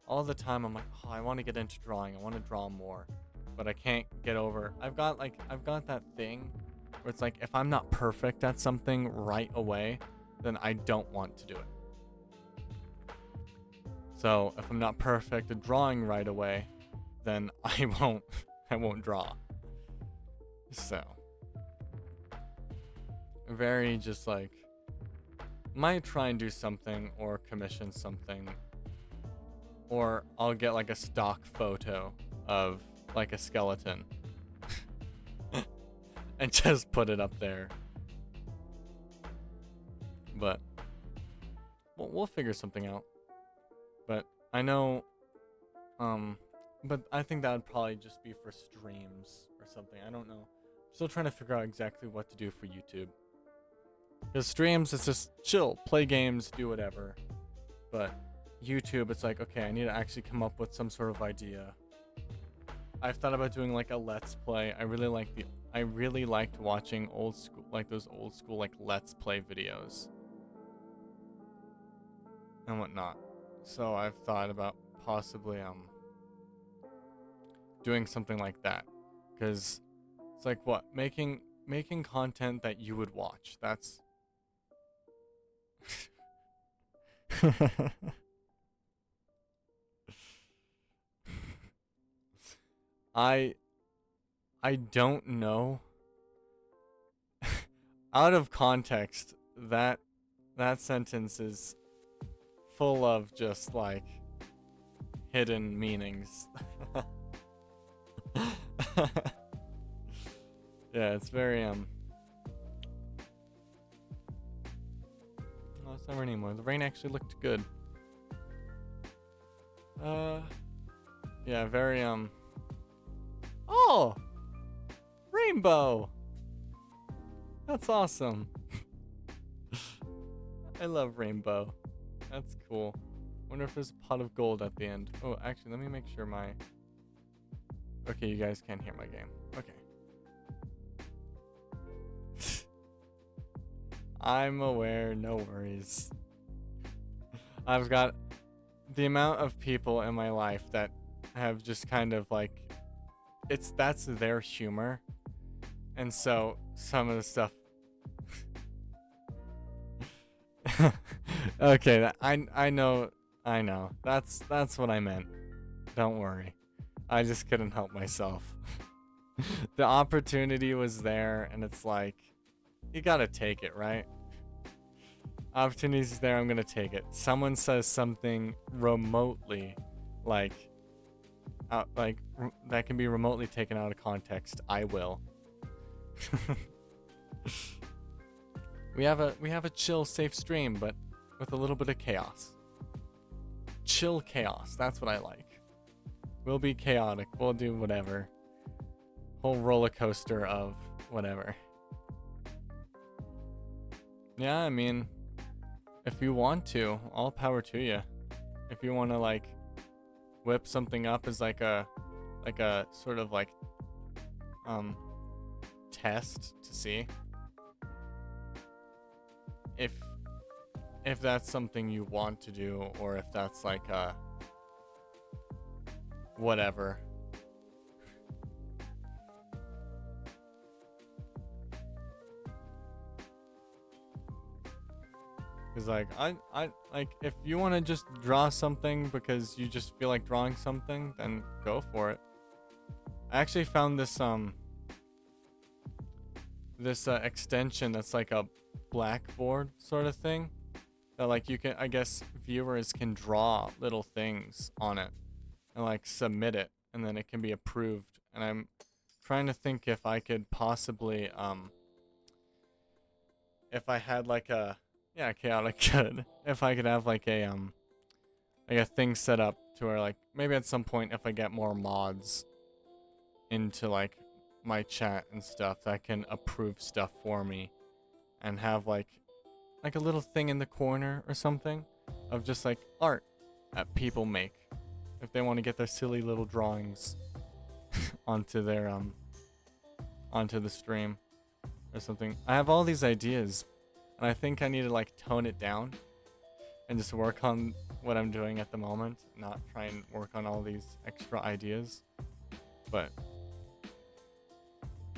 all the time I'm like, oh, I want to get into drawing. I want to draw more, but I can't get over. I've got that thing where it's like, if I'm not perfect at something right away, then I don't want to do it. So if I'm not perfect at drawing right away, then I won't draw. So very just like, might try and do something or commission something, or I'll get like a stock photo of like a skeleton and just put it up there. But we'll figure something out. But I know, but I think that would probably just be for streams or something. I don't know. I'm still trying to figure out exactly what to do for YouTube. Because streams, it's just chill, play games, do whatever. But YouTube, it's like, okay, I need to actually come up with some sort of idea. I've thought about doing like a let's play. I really liked watching old school, like those old school like let's play videos and whatnot. So I've thought about possibly doing something like that, because it's like, what, making content that you would watch. That's I don't know. Out of context, that sentence is full of just like hidden meanings. Yeah, it's very oh, it's not raining anymore. The rain actually looked good. Yeah, very oh, rainbow. That's awesome. I love rainbow. That's cool. Wonder if there's a pot of gold at the end. Oh, actually, let me make sure my... Okay, you guys can't hear my game. Okay. I'm aware, no worries. I've got the amount of people in my life that have just kind of like... that's their humor. And so, some of the stuff... Okay, I know. That's what I meant. Don't worry. I just couldn't help myself. The opportunity was there, and it's like, you gotta take it, right? Opportunity's there, I'm gonna take it. Someone says something remotely, that can be remotely taken out of context, I will. We have a chill, safe stream, but with a little bit of chaos. Chill chaos, that's what I like. We'll be chaotic, we'll do whatever. Whole roller coaster of whatever. Yeah, I mean, if you want to, all power to you. If you want to like whip something up as like a sort of like test to see if that's something you want to do, or if that's like a whatever. Because like I like, if you want to just draw something because you just feel like drawing something, then go for it. I actually found this extension that's like a blackboard sort of thing, that like you can, I guess viewers can draw little things on it and like submit it, and then it can be approved. And I'm trying to think if I could possibly if I had like a, yeah, chaotic good, if I could have like a thing set up to where like maybe at some point, if I get more mods into like my chat and stuff, that can approve stuff for me, and have like a little thing in the corner or something of just like art that people make if they want to get their silly little drawings onto their onto the stream or something. I have all these ideas, and I think I need to like tone it down and just work on what I'm doing at the moment, not try and work on all these extra ideas. But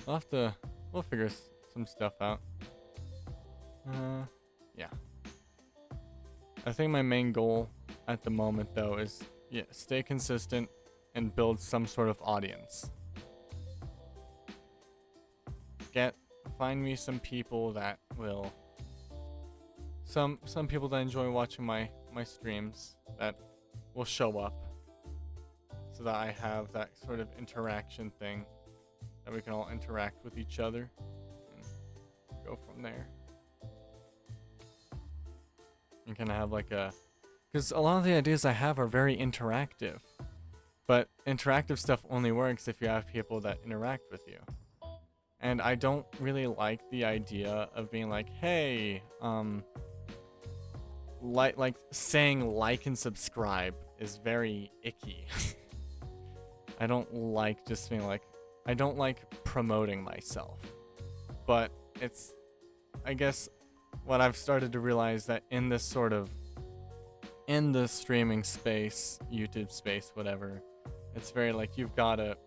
we'll figure some stuff out. Yeah. I think my main goal at the moment though is, yeah, stay consistent and build some sort of audience. Find me some people that will, some people that enjoy watching my streams, that will show up, so that I have that sort of interaction thing, that we can all interact with each other and go from there. And kind of have like a, because a lot of the ideas I have are very interactive, but interactive stuff only works if you have people that interact with you. And I don't really like the idea of being like, hey, like saying like and subscribe is very icky. I don't like just being like, I don't like promoting myself. But it's, I guess, what I've started to realize, that in this sort of, in the streaming space, YouTube space, whatever, it's very like, you've gotta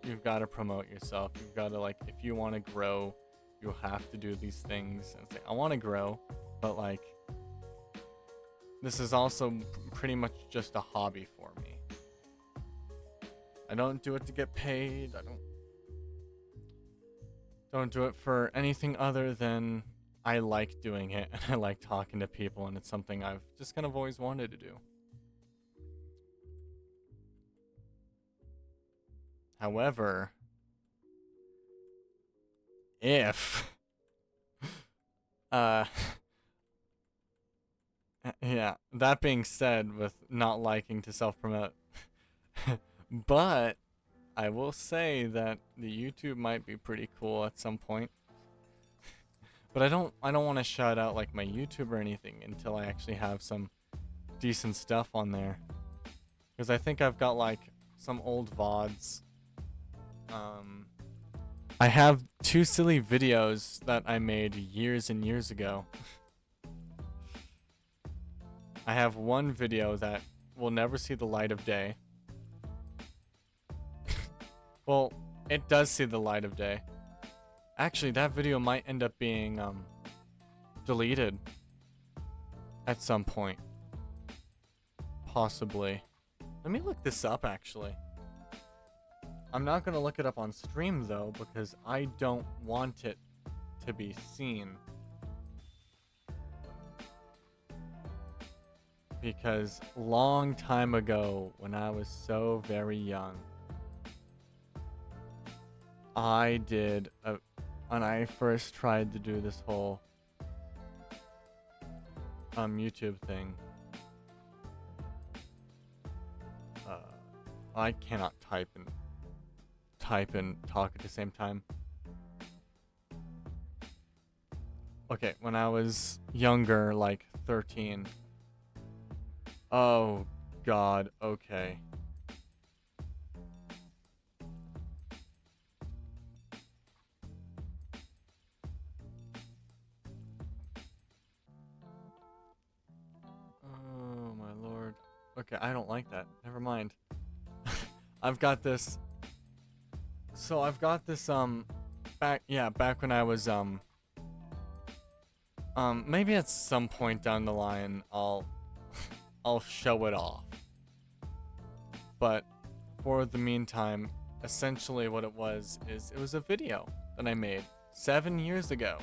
promote yourself. You've gotta, like, if you want to grow, you have to do these things. And it's like, I want to grow, but like, this is also pretty much just a hobby for me. I don't do it to get paid. I don't do it for anything other than I like doing it, and I like talking to people, and it's something I've just kind of always wanted to do. However, if yeah, that being said, with not liking to self-promote, but I will say that the YouTube might be pretty cool at some point. But I don't want to shout out like my YouTube or anything until I actually have some decent stuff on there. Because I think I've got like some old VODs. I have 2 silly videos that I made years and years ago. I have one video that will never see the light of day. Well, it does see the light of day. Actually, that video might end up being deleted at some point. Possibly. Let me look this up, actually. I'm not going to look it up on stream, though, because I don't want it to be seen. Because long time ago, when I was so very young, when I first tried to do this whole YouTube thing, I cannot type and talk at the same time. Okay, when I was younger, like 13. Oh God, okay. Okay, I don't like that. Never mind. I've got this. So I've got this back when I was maybe at some point down the line I'll I'll show it off. But for the meantime, essentially what it was is it was a video that I made 7 years ago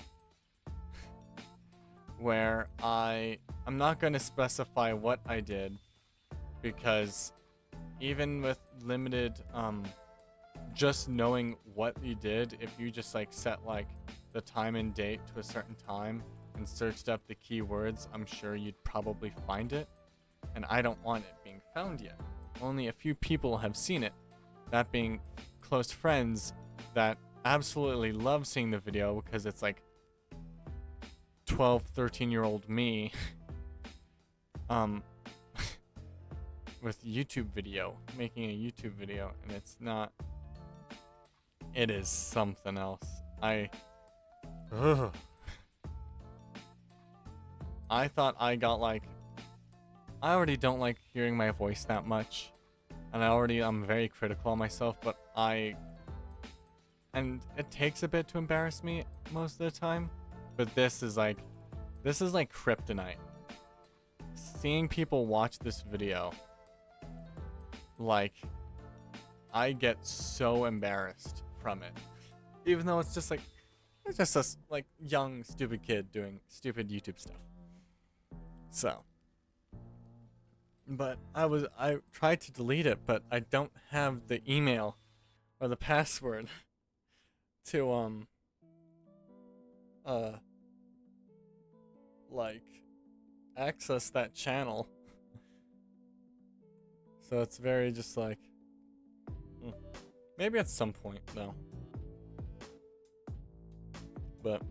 where I'm not going to specify what I did, because even with limited just knowing what you did, if you just like set like the time and date to a certain time and searched up the keywords, I'm sure you'd probably find it, and I don't want it being found yet. Only a few people have seen it, that being close friends that absolutely love seeing the video because it's like 12, 13-year-old me with YouTube video, making a YouTube video, and it's not, it is something else. I thought I got like, I already don't like hearing my voice that much, and I'm very critical of myself, but and it takes a bit to embarrass me most of the time, but this is like kryptonite. Seeing people watch this video, like, I get so embarrassed from it, even though it's just a like young stupid kid doing stupid YouTube stuff. So, but I tried to delete it, but I don't have the email or the password to like access that channel. So it's very just like, maybe at some point though. But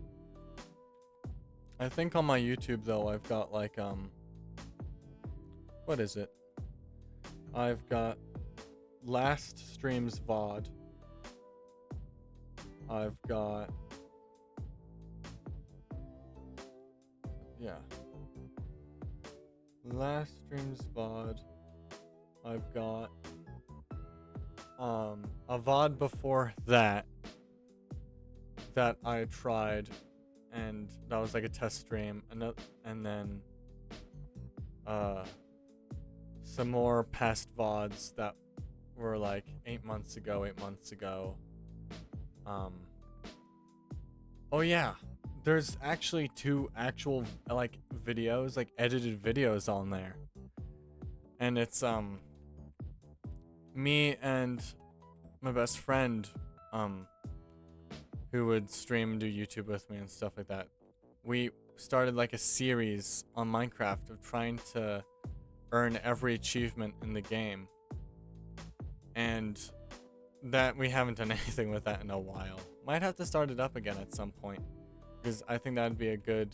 I think on my YouTube though, I've got like what is it? I've got last stream's VOD. I've got, yeah, last stream's VOD. I've got a VOD before that I tried, and that was like a test stream, and then some more past VODs that were like 8 months ago. Oh yeah, there's actually 2 actual like videos, like edited videos on there, and it's me and my best friend who would stream and do YouTube with me and stuff like that. We started like a series on Minecraft of trying to earn every achievement in the game, and that we haven't done anything with that in a while. Might have to start it up again at some point, because I think that'd be a good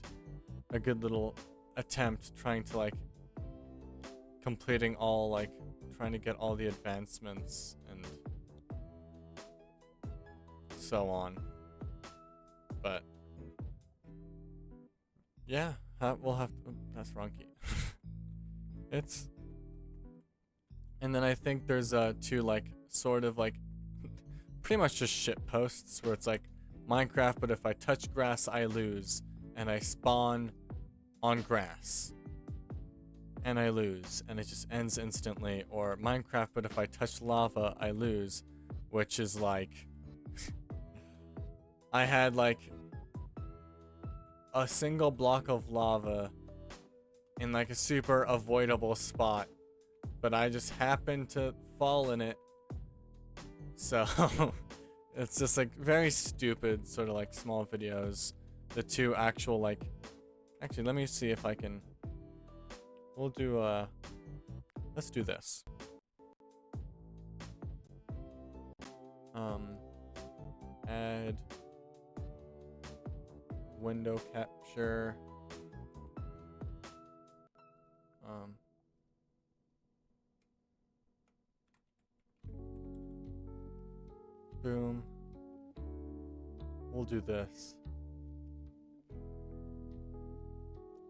little attempt, trying to like completing all, like trying to get all the advancements and so on. But yeah, we'll have to, that's wrong key. It's, and then I think there's 2 like sort of like pretty much just shit posts where it's like Minecraft, but if I touch grass I lose, and I spawn on grass and I lose and it just ends instantly, or Minecraft, but if I touch lava I lose, which is like I had like a single block of lava in like a super avoidable spot, but I just happened to fall in it. So it's just like very stupid sort of like small videos. The 2 actual like, actually let me see if I can, we'll do let's do this. Add window capture. Boom. We'll do this.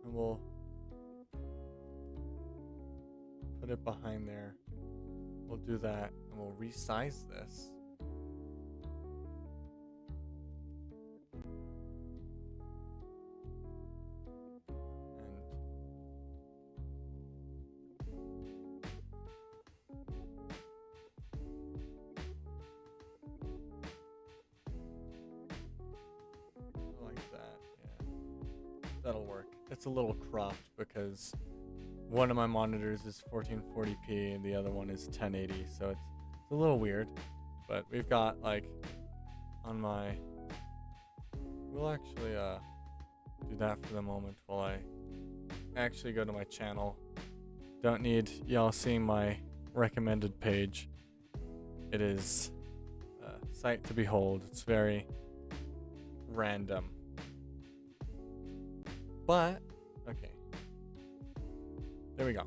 And we'll put it behind there. We'll do that, and we'll resize this. That'll work. It's a little cropped because one of my monitors is 1440p and the other one is 1080, so it's a little weird. But we've got like on my... We'll actually do that for the moment while I actually go to my channel. Don't need y'all seeing my recommended page. It is a sight to behold. It's very random. But, okay. There we go.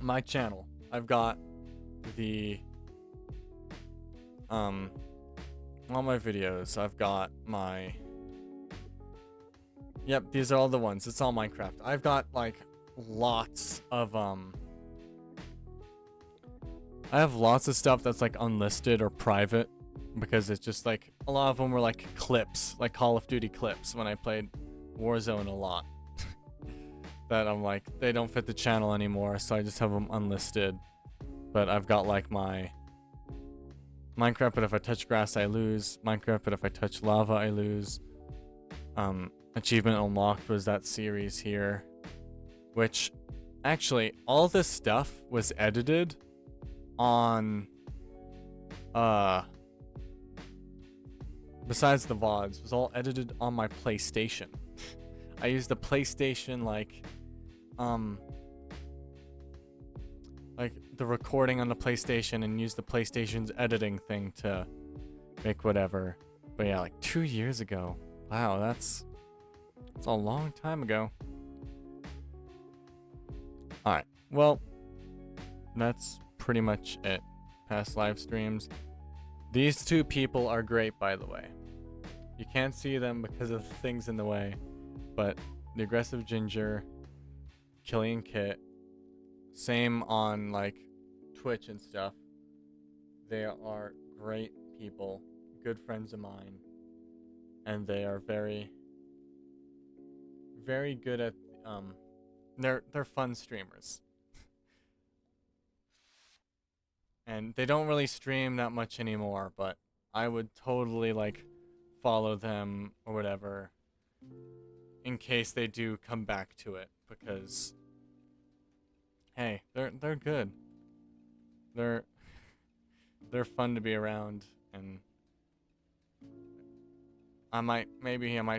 My channel. I've got the, all my videos. I've got my, yep, these are all the ones. It's all Minecraft. I've got, like, lots of, I have lots of stuff that's, like, unlisted or private. Because it's just, like, a lot of them were, like, clips. Like, Call of Duty clips when I played Warzone a lot. That I'm like, they don't fit the channel anymore, so I just have them unlisted. But I've got like my Minecraft, but if I touch grass I lose. Minecraft, but if I touch lava I lose. Achievement unlocked was that series here, which actually all this stuff was edited on besides the VODs, was all edited on my PlayStation. I used the PlayStation, like the recording on the PlayStation, and used the PlayStation's editing thing to make whatever. But yeah, like 2 years ago. Wow, that's a long time ago. Alright, well, that's pretty much it. Past live streams. These two people are great, by the way. You can't see them because of things in the way. But the Aggressive Ginger, Killian Kit, same on like Twitch and stuff. They are great people, good friends of mine, and they are very, very good at they're fun streamers. And they don't really stream that much anymore, but I would totally like follow them or whatever in case they do come back to it, because hey, they're good. They're fun to be around, and I might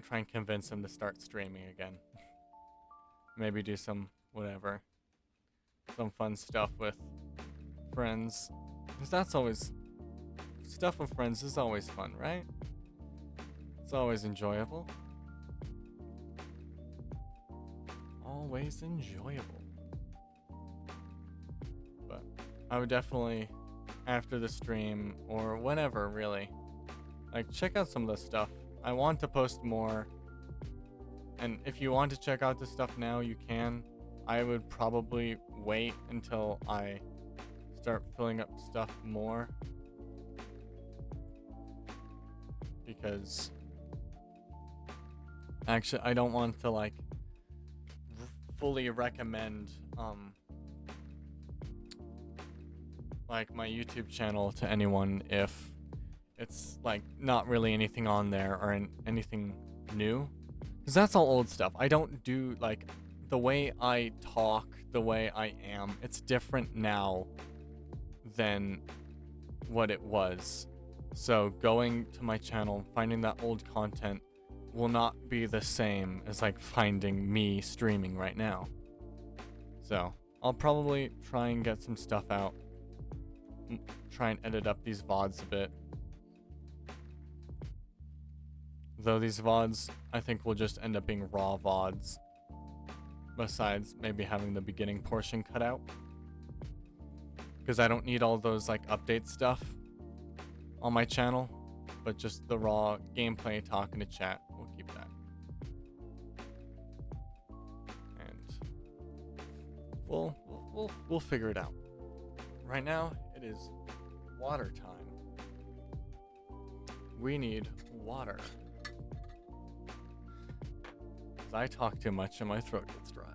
try and convince them to start streaming again. Maybe do some whatever, some fun stuff with friends, because that's always, stuff with friends is always fun, right? It's always enjoyable. Always enjoyable. But I would definitely, after the stream or whenever, really, like, check out some of this stuff. I want to post more, and if you want to check out this stuff now, you can. I would probably wait until I start filling up stuff more, because actually I don't want to like fully recommend like my YouTube channel to anyone if it's like not really anything on there or anything new, because that's all old stuff. I don't do, like, the way I talk, the way I am, it's different now than what it was. So going to my channel, finding that old content will not be the same as like finding me streaming right now. So I'll probably try and get some stuff out, try and edit up these VODs a bit. Though these VODs, I think, will just end up being raw VODs, besides maybe having the beginning portion cut out, because I don't need all those like update stuff on my channel, but just the raw gameplay, talking to chat, we'll keep that. And we'll we'll figure it out. Right now, it is water time. We need water. 'Cause I talk too much and my throat gets dry.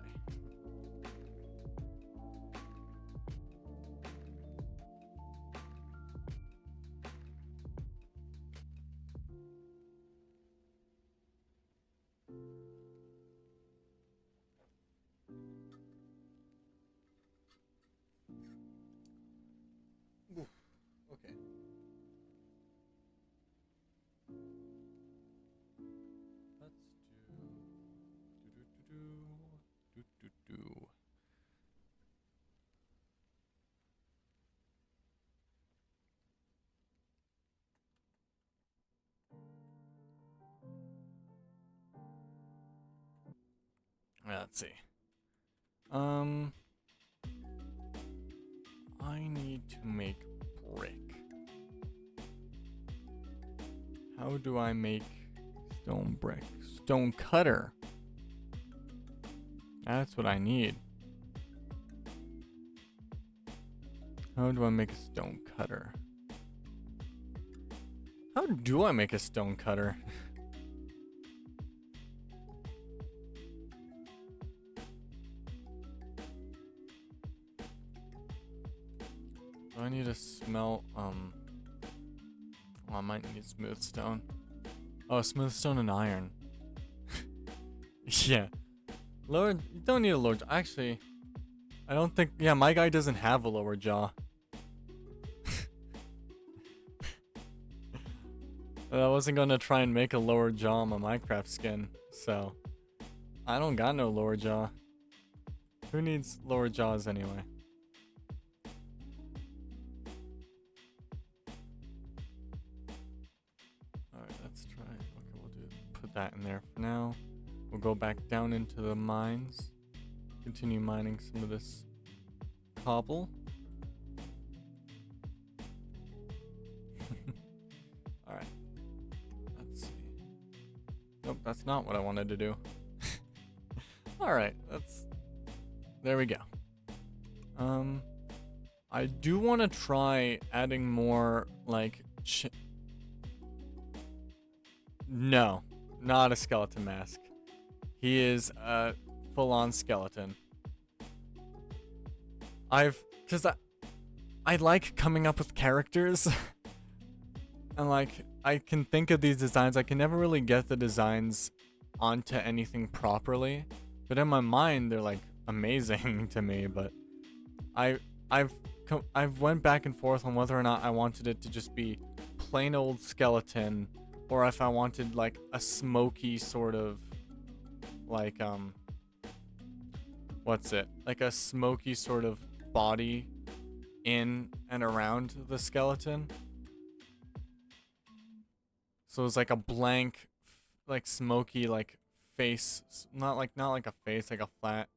Oof. Okay. Let's do. Let's see. I need to make brick. How do I make stone brick? Stone cutter. That's what I need. How do I make a stone cutter? How do I make a stone cutter? Do I need to smelt, oh, I might need smooth stone. Oh, smooth stone and iron. Yeah. Lower, you don't need a lower jaw. Actually, I don't think, yeah, my guy doesn't have a lower jaw. I wasn't gonna try and make a lower jaw on my Minecraft skin, so I don't got no lower jaw. Who needs lower jaws anyway? Alright, let's try. Okay, we'll put that in there for now. We'll go back down into the mines. Continue mining some of this cobble. Alright. Let's see. Nope, that's not what I wanted to do. Alright, there we go. I do want to try adding more, like, no, not a skeleton mask. He is a full-on skeleton. Cause I like coming up with characters. And like, I can think of these designs. I can never really get the designs onto anything properly. But in my mind, they're like amazing to me. But I've went back and forth on whether or not I wanted it to just be plain old skeleton, or if I wanted like a smoky sort of like what's it? Like a smoky sort of body in and around the skeleton. So it's like a blank, like smoky, like face, not like a face, like a flat.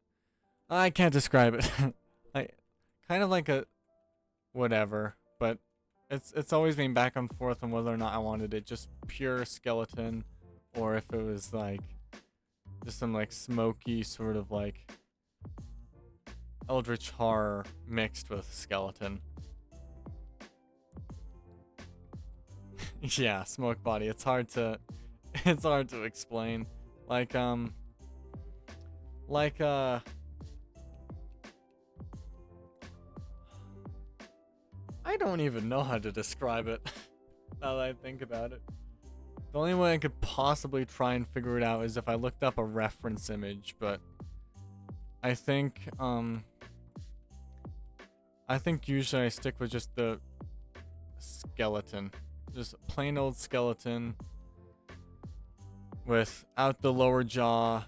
I can't describe it. Kind of like a whatever, but it's always been back and forth on whether or not I wanted it just pure skeleton, or if it was like just some like smoky sort of like eldritch horror mixed with skeleton. Yeah, smoke body. It's hard to explain. Like I don't even know how to describe it. Now that I think about it. The only way I could possibly try and figure it out is if I looked up a reference image, but I think usually I stick with just the skeleton. Just plain old skeleton without the lower jaw.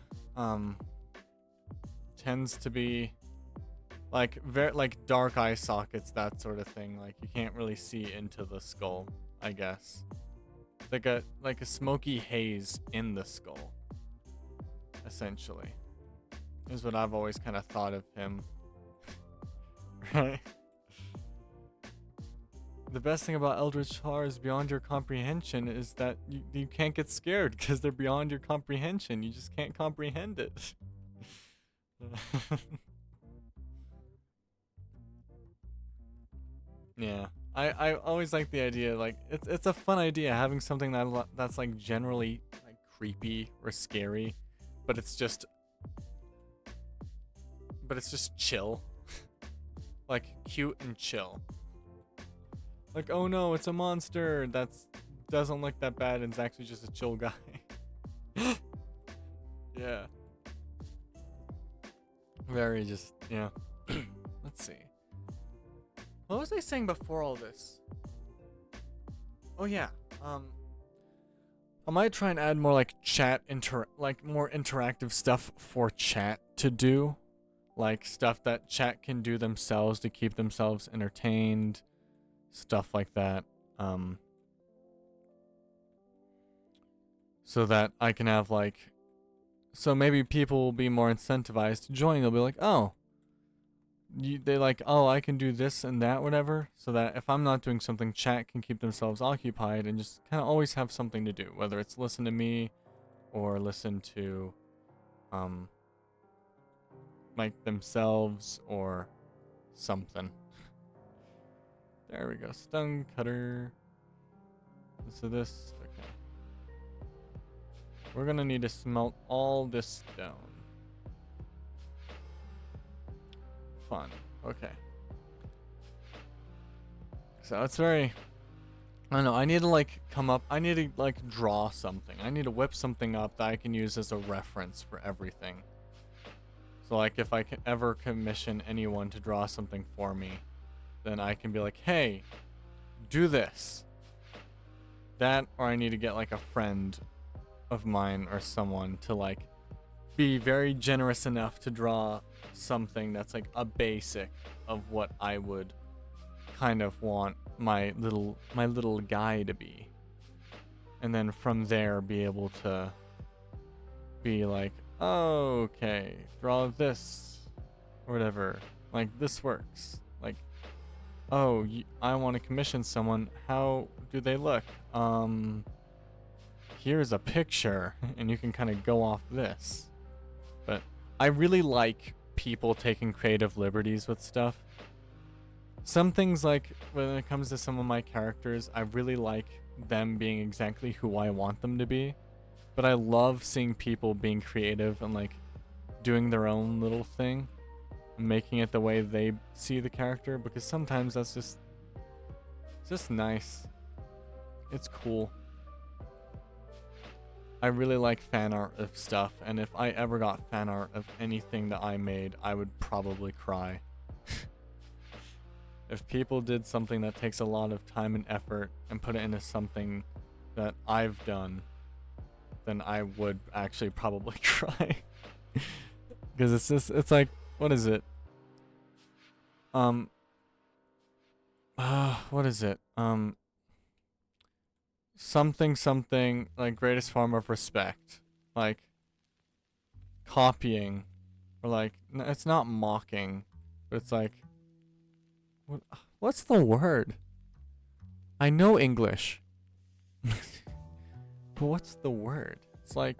Tends to be like very like dark eye sockets, that sort of thing. Like you can't really see into the skull, I guess. Like a smoky haze in the skull, essentially, is what I've always kind of thought of him. Right? The best thing about Eldritch Horrors beyond your comprehension is that you can't get scared because they're beyond your comprehension. You just can't comprehend it. Yeah. I always like the idea, like it's a fun idea having something that's like generally like creepy or scary, but it's just chill. Like cute and chill. Like, oh no, it's a monster that's doesn't look that bad and it's actually just a chill guy. Yeah. Very just, yeah. Let's see. What was I saying before all this? Oh yeah. I might try and add more like like more interactive stuff for chat to do. Like stuff that chat can do themselves to keep themselves entertained. Stuff like that. So that I can have like, so maybe people will be more incentivized to join. They'll be like, oh, they like, oh, I can do this and that, whatever. So that if I'm not doing something, chat can keep themselves occupied and just kind of always have something to do, whether it's listen to me or listen to, like themselves or something. There we go. Stone cutter. So this, okay. We're gonna need to smelt all this stone. Fun. Okay. So it's very, I don't know, I need to like I need to like draw something. I need to whip something up that I can use as a reference for everything. So like if I can ever commission anyone to draw something for me, then I can be like, hey, do this. That, or I need to get like a friend of mine or someone to like be very generous enough to draw something that's like a basic of what I would kind of want my little guy to be. And then from there be able to be like, oh, okay, draw this or whatever. Like this works. Like, oh, I want to commission someone. How do they look? Here's a picture, and you can kind of go off this. But I really like people taking creative liberties with stuff. Some things, like when it comes to some of my characters, I really like them being exactly who I want them to be. But I love seeing people being creative and like doing their own little thing, making it the way they see the character, because sometimes that's just nice. It's cool. I really like fan art of stuff, and if I ever got fan art of anything that I made, I would probably cry. If people did something that takes a lot of time and effort and put it into something that I've done, then I would actually probably cry. Because it's like, what is it? What is it? Something, like greatest form of respect. Like, copying. Or like, it's not mocking, but it's like, what's the word? I know English. But what's the word? It's like,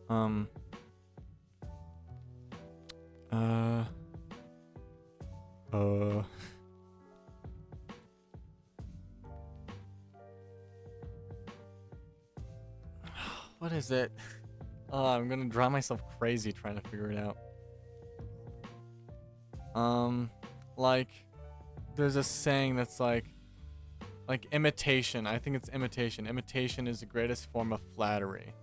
what is it? Oh, I'm gonna drive myself crazy trying to figure it out. Like, there's a saying that's like imitation. I think it's imitation. Imitation is the greatest form of flattery.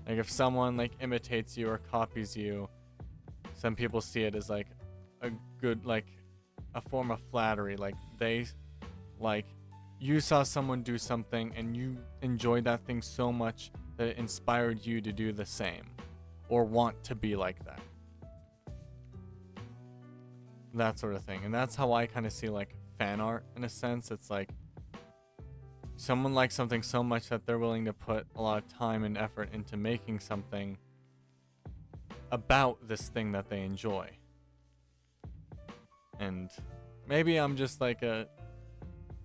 Like if someone like imitates you or copies you, some people see it as like a good, like a form of flattery. Like they, like you saw someone do something and you enjoyed that thing so much that it inspired you to do the same or want to be like that. That sort of thing. And that's how I kind of see like fan art in a sense. It's like someone likes something so much that they're willing to put a lot of time and effort into making something about this thing that they enjoy. And maybe I'm just like a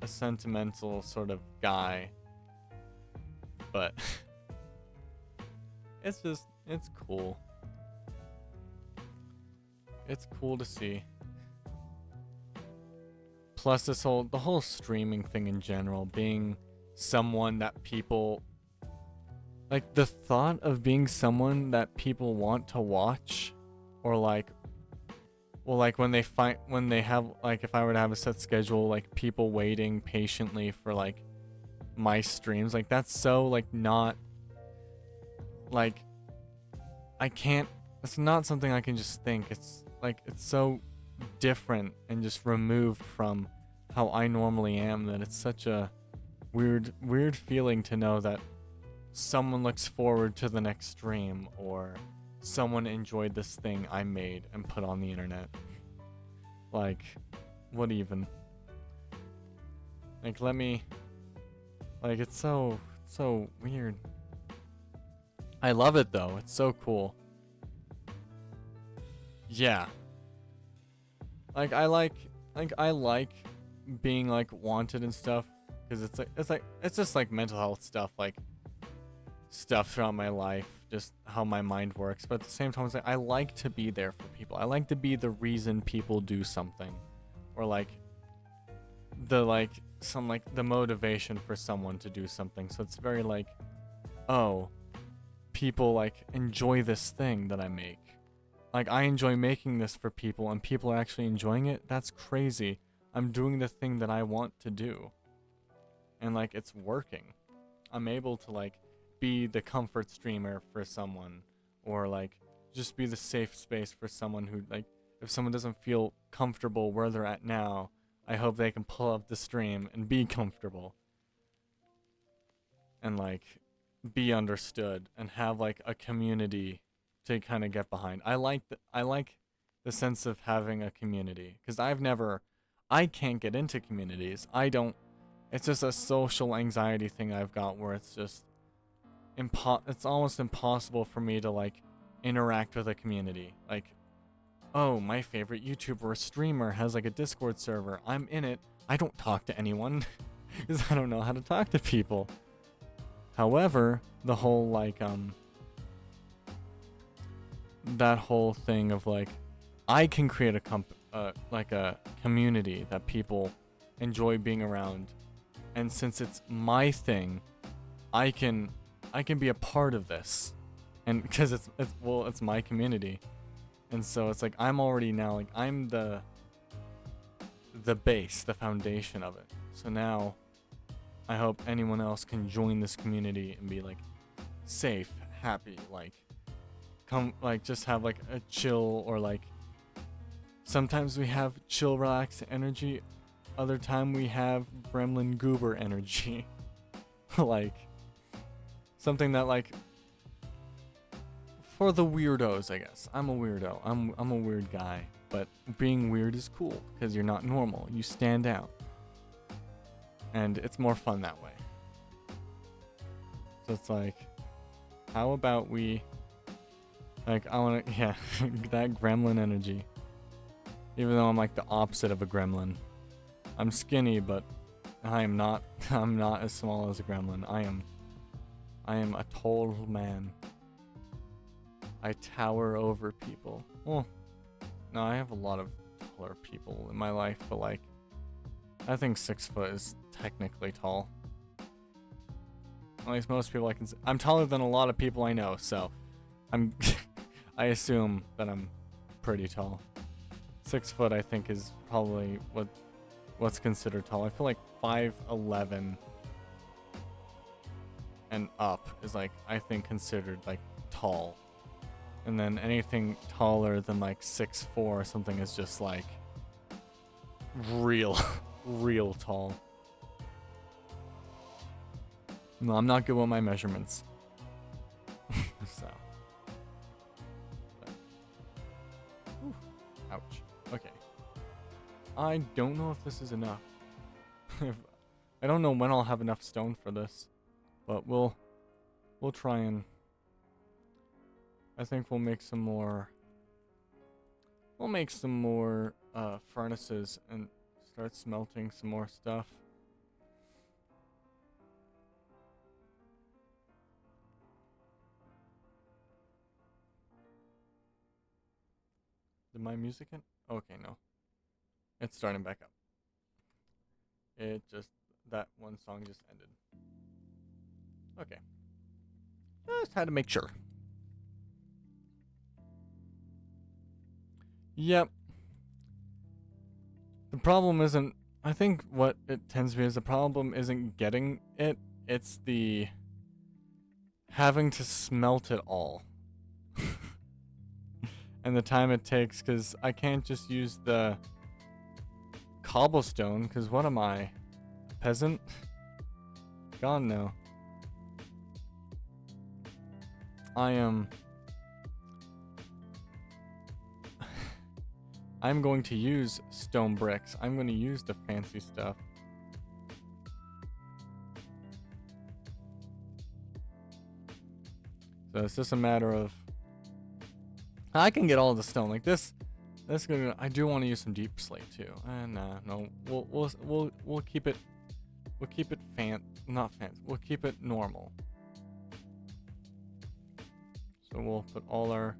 sentimental sort of guy, but it's cool. It's cool to see. plus the whole streaming thing in general, being someone that people like, the thought of being someone that people want to watch, or like, well, like when they have, like, if I were to have a set schedule, like people waiting patiently for like my streams, like that's so like not like, I can't, it's not something I can just think. It's like, it's so different and just removed from how I normally am that it's such a weird feeling to know that someone looks forward to the next stream, or someone enjoyed this thing I made and put on the internet. Like, what even? Like, let me, like, it's so weird. I love it though. It's so cool. Yeah. Like, I like being like wanted and stuff, because it's just like mental health stuff, like stuff throughout my life, just how my mind works. But at the same time, it's like I like to be there for people. I like to be the reason people do something, or like the motivation for someone to do something. So it's very like, oh, people like enjoy this thing that I make. Like, I enjoy making this for people, and people are actually enjoying it. That's crazy. I'm doing the thing that I want to do, and like it's working. I'm able to like be the comfort streamer for someone, or like just be the safe space for someone who, like, if someone doesn't feel comfortable where they're at now, I hope they can pull up the stream and be comfortable and like be understood and have like a community to kind of get behind. I like the sense of having a community, because I can't get into communities. It's just a social anxiety thing I've got, where it's just it's almost impossible for me to like interact with a community. Like, oh, my favorite YouTuber or streamer has like a Discord server. I'm in it. I don't talk to anyone because I don't know how to talk to people. However, the whole like that whole thing of like, I can create a community that people enjoy being around, and since it's my thing, I can be a part of this, and because it's my community, and so it's like I'm already now, like, I'm the base, the foundation of it. So now I hope anyone else can join this community and be like safe, happy, like come, like just have like a chill, or like sometimes we have chill, relaxed energy, other time we have gremlin goober energy. Like something that, like, for the weirdos, I guess. I'm a weirdo. I'm a weird guy, but being weird is cool because you're not normal. You stand out, and it's more fun that way. So it's like, how about we, like, I want to, yeah, that gremlin energy. Even though I'm like the opposite of a gremlin. I'm skinny, but I'm not as small as a gremlin. I am a tall man. I tower over people. Well, no, I have a lot of taller people in my life, but like, I think 6 foot is technically tall. At least most people I'm taller than a lot of people I know, so I'm I assume that I'm pretty tall. 6 foot, I think, is probably what's considered tall. I feel like 5'11" and up is like, I think, considered like tall. And then anything taller than like 6'4" or something is just like real tall. No, I'm not good with my measurements. So. Whew. Ouch. Okay. I don't know if this is enough. I don't know when I'll have enough stone for this, but we'll try, and I think we'll make some more. We'll make some more furnaces and start smelting some more stuff. Did my music end? Okay, no. It's starting back up. It just, that one song just ended. Okay. Just had to make sure. Yep. The problem isn't, I think what it tends to be is the problem isn't getting it, it's the having to smelt it all. And the time it takes, because I can't just use the cobblestone, because what am I? A peasant? God, no. I am... I'm going to use stone bricks. I'm going to use the fancy stuff. So it's just a matter of... I can get all the stone like this. That's gonna. I do want to use some deep slate too. No. We'll keep it. We'll keep it not fancy. We'll keep it normal. So we'll put all our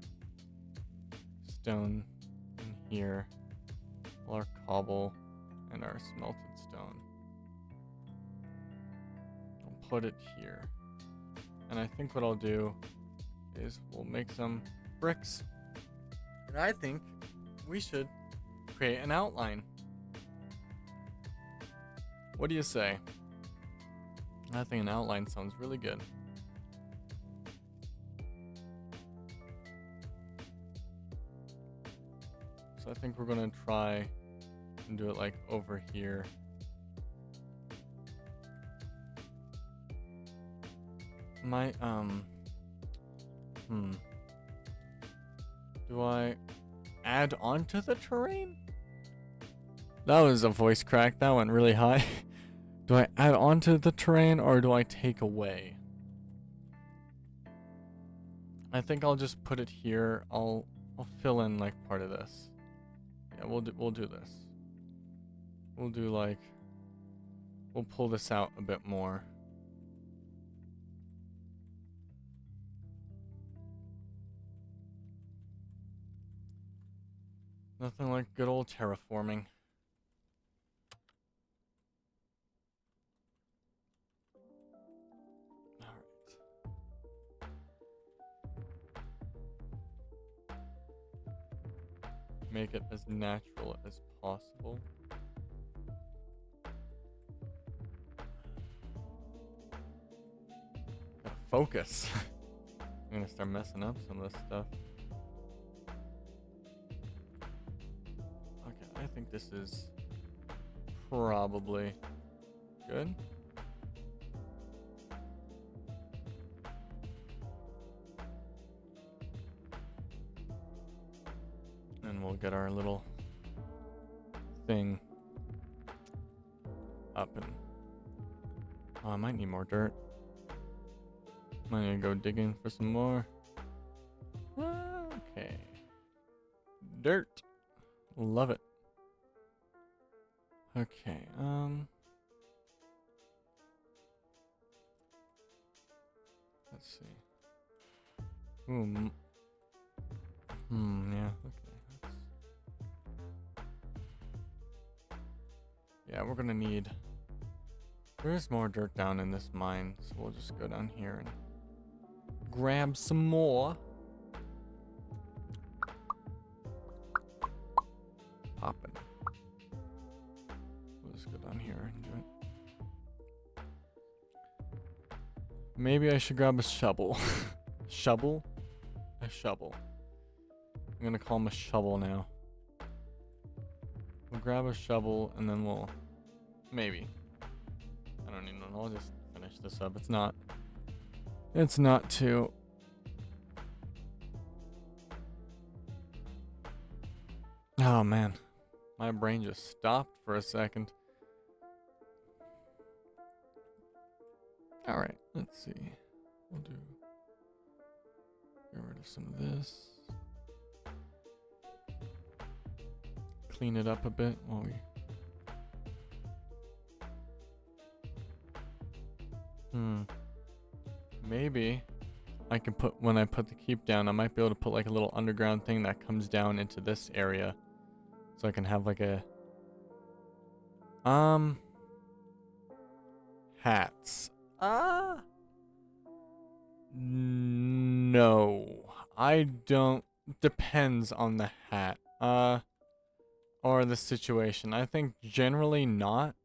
stone in here, all our cobble, and our smelted stone. I'll put it here, and I think what I'll do is we'll make some bricks, and I think we should create an outline. What do you say? I think an outline sounds really good. So I think we're gonna try and do it like over here. My do I add onto the terrain? That was a voice crack. That went really high. Do I add onto the terrain or do I take away? I think I'll just put it here. I'll fill in like part of this. Yeah, we'll do this. We'll do like, we'll pull this out a bit more. Nothing like good old terraforming. Make it as natural as possible. Gotta focus. I'm gonna start messing up some of this stuff. Okay, I think this is probably good. And we'll get our little thing up and... Oh, I might need more dirt. Might need to go digging for some more. Okay. Dirt. Love it. Okay, let's see. Ooh. Yeah, okay. Yeah, we're gonna need... There's more dirt down in this mine, so we'll just go down here and grab some more. Poppin'. We'll just go down here and do it. Maybe I should grab a shovel. Shovel? A shovel. I'm gonna call him a shovel now. We'll grab a shovel and then we'll... Maybe. I don't even know. I'll just finish this up. It's not too... Oh man. My brain just stopped for a second. Alright, let's see. We'll do... Get rid of some of this. Clean it up a bit while we... Maybe I can put, when I put the keep down, I might be able to put like a little underground thing that comes down into this area. So I can have like a... hats. No. I don't. Depends on the hat. Or the situation. I think generally not.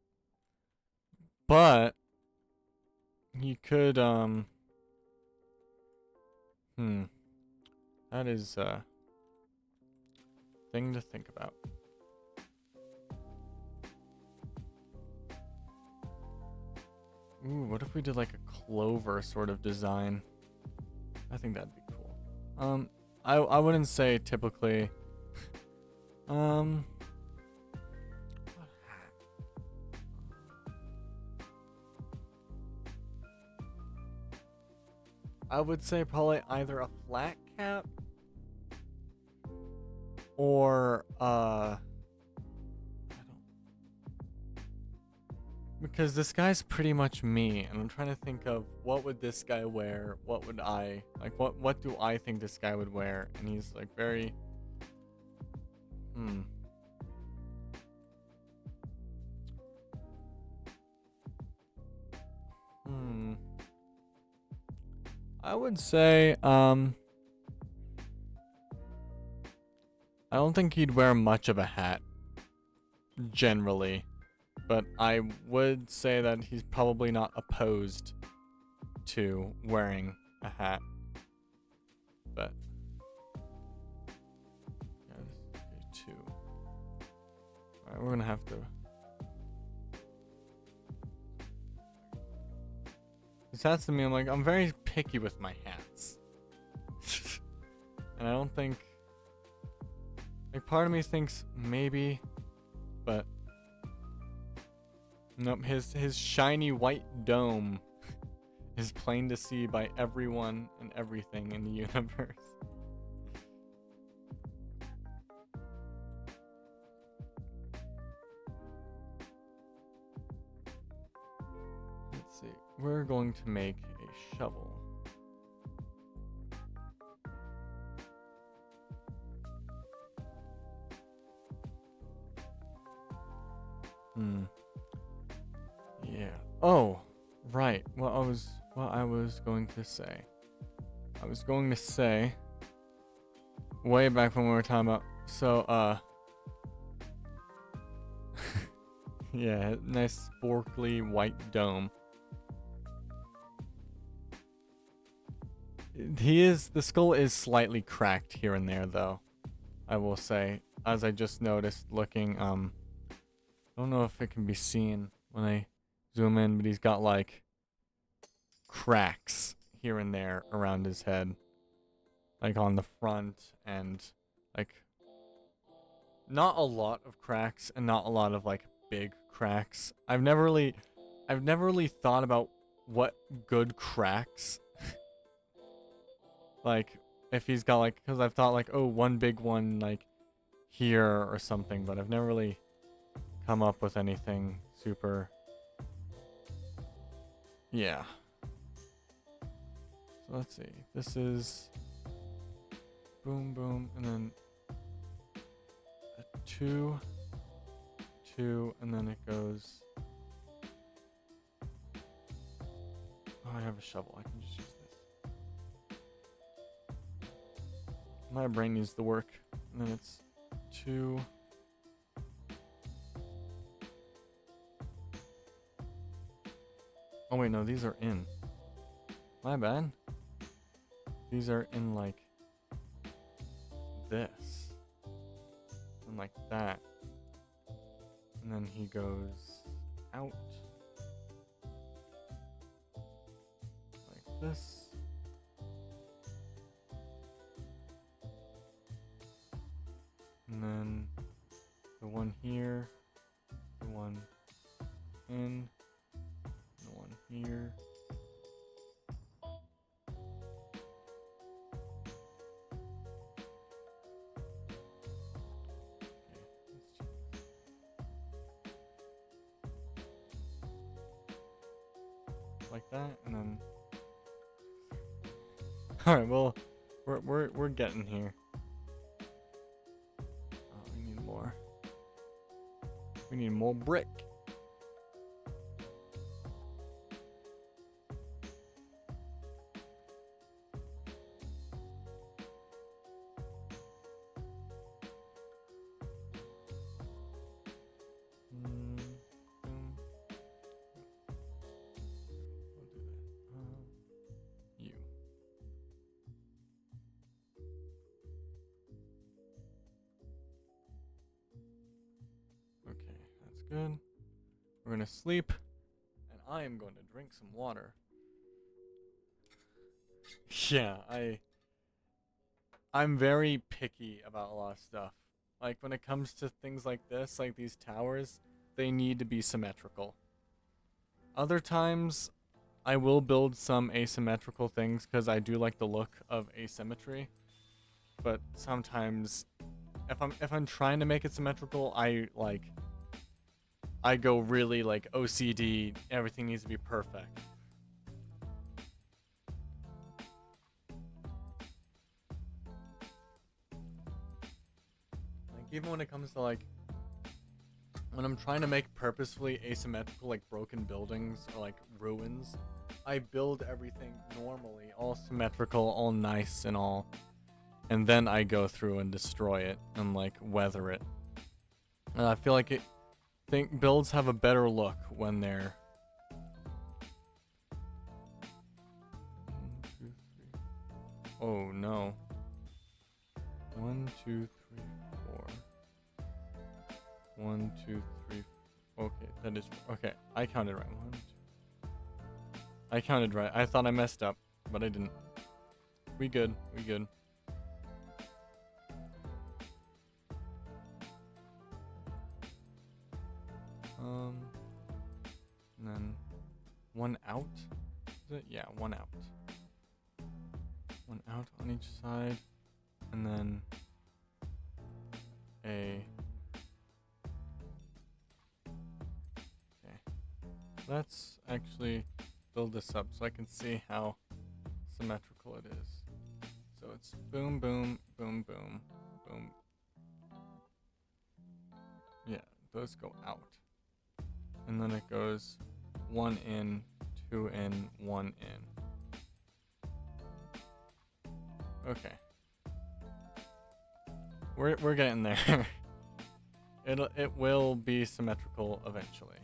But he could, that is a thing to think about. Ooh, what if we did like a clover sort of design? I think that'd be cool. I wouldn't say typically. I would say probably either a flat cap or because this guy's pretty much me, and I'm trying to think of what would this guy wear, what would I like, what do I think this guy would wear, and he's like very I would say I don't think he'd wear much of a hat generally, but I would say that he's probably not opposed to wearing a hat. But yeah, this is okay too. Alright, we're gonna have to. His hats to me, I'm like, I'm very picky with my hats. And I don't think, like, part of me thinks maybe, but nope, his shiny white dome is plain to see by everyone and everything in the universe. Let's see. We're going to make a shovel. Yeah. Oh, right. What I was going to say. I was going to say way back when we were talking about yeah, nice sparkly white dome. The skull is slightly cracked here and there though, I will say, as I just noticed looking. I don't know if it can be seen when I zoom in, but he's got like cracks here and there around his head, like on the front, and like not a lot of cracks and not a lot of like big cracks. I've never really thought about what good cracks like if he's got like, because I've thought like, oh, one big one like here or something, but I've never really come up with anything super. Yeah. So let's see. This is boom, boom, and then a 2, 2, and then it goes. Oh, I have a shovel. I can just use this. My brain needs to work. And then it's 2. Oh wait, no, these are in. My bad. These are in like this. And like that. And then he goes out. Like this. And then the one here. The one in. The one here. Like that, and then all right, well, we're getting here. Oh, we need more. We need more brick. good. We're gonna sleep, and I am going to drink some water. Yeah, I'm very picky about a lot of stuff. Like when it comes to things like this, like these towers, they need to be symmetrical. Other times, I will build some asymmetrical things because I do like the look of asymmetry. But sometimes, if I'm trying to make it symmetrical, I go really like OCD. Everything needs to be perfect. Like even when it comes to like when I'm trying to make purposefully asymmetrical like broken buildings or like ruins, I build everything normally, all symmetrical, all nice and all, and then I go through and destroy it and like weather it. And I feel like builds have a better look when they're 1, 2, 3. Oh no. 1, 2, 3, 4. 1, 2, 3. Okay, that is okay. I counted right. 1, 2. I counted right. I thought I messed up, but I didn't. We good. We good. And then 1 out. Is it? Yeah, 1 out. 1 out on each side, and then a. Okay. Let's actually build this up so I can see how symmetrical it is. So it's boom, boom, boom, boom, boom. Yeah, those go out. And then it goes 1 in, 2 in, 1 in. Okay. We're getting there. It will be symmetrical eventually.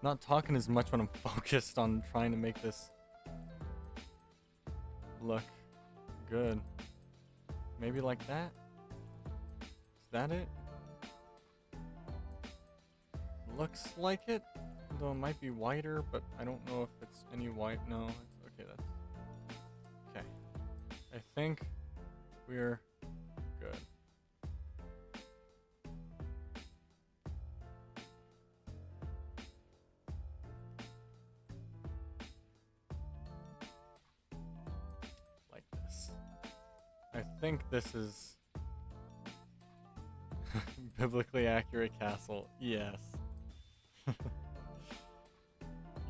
Not talking as much when I'm focused on trying to make this look good. Maybe like that? Is that it? Looks like it, though it might be whiter, but I don't know if it's any white. No, it's okay. That's okay. I think we're good. Like this. I think this is biblically accurate castle. Yes.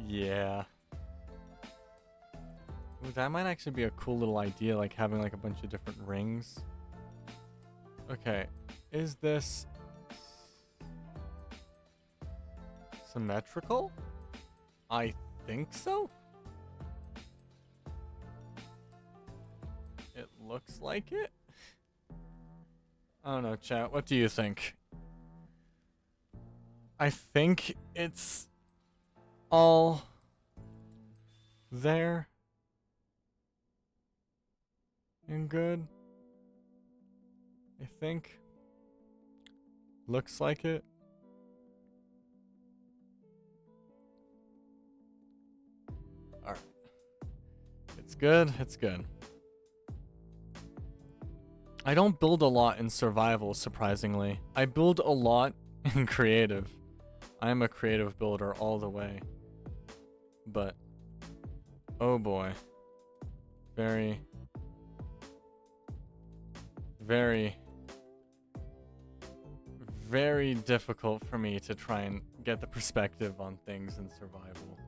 Yeah. Ooh, that might actually be a cool little idea, like having like a bunch of different rings. Okay, is this symmetrical? I think so. It looks like it. I don't know, chat. What do you think? I think it's all there and good. I think. Looks like it. Alright. It's good. It's good. I don't build a lot in survival, surprisingly. I build a lot in creative. I'm a creative builder all the way. But, oh boy. Very, very, very difficult for me to try and get the perspective on things in survival.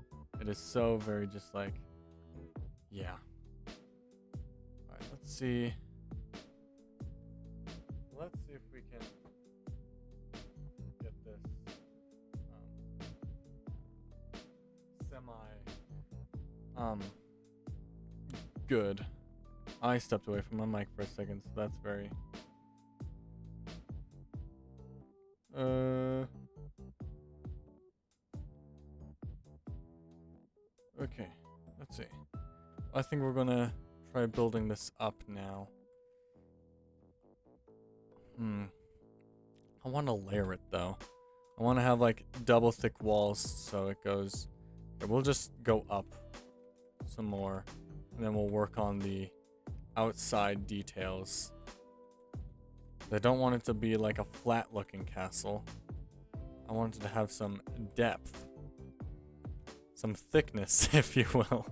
It is so very just like, yeah. Alright, let's see. Let's see if we can get this good. I stepped away from my mic for a second, so that's very Okay, let's see. I think we're gonna try building this up now. I want to layer it though. I want to have like double thick walls so it goes. Okay, we'll just go up some more, and then we'll work on the outside details. I don't want it to be like a flat looking castle. I want it to have some depth, some thickness, if you will.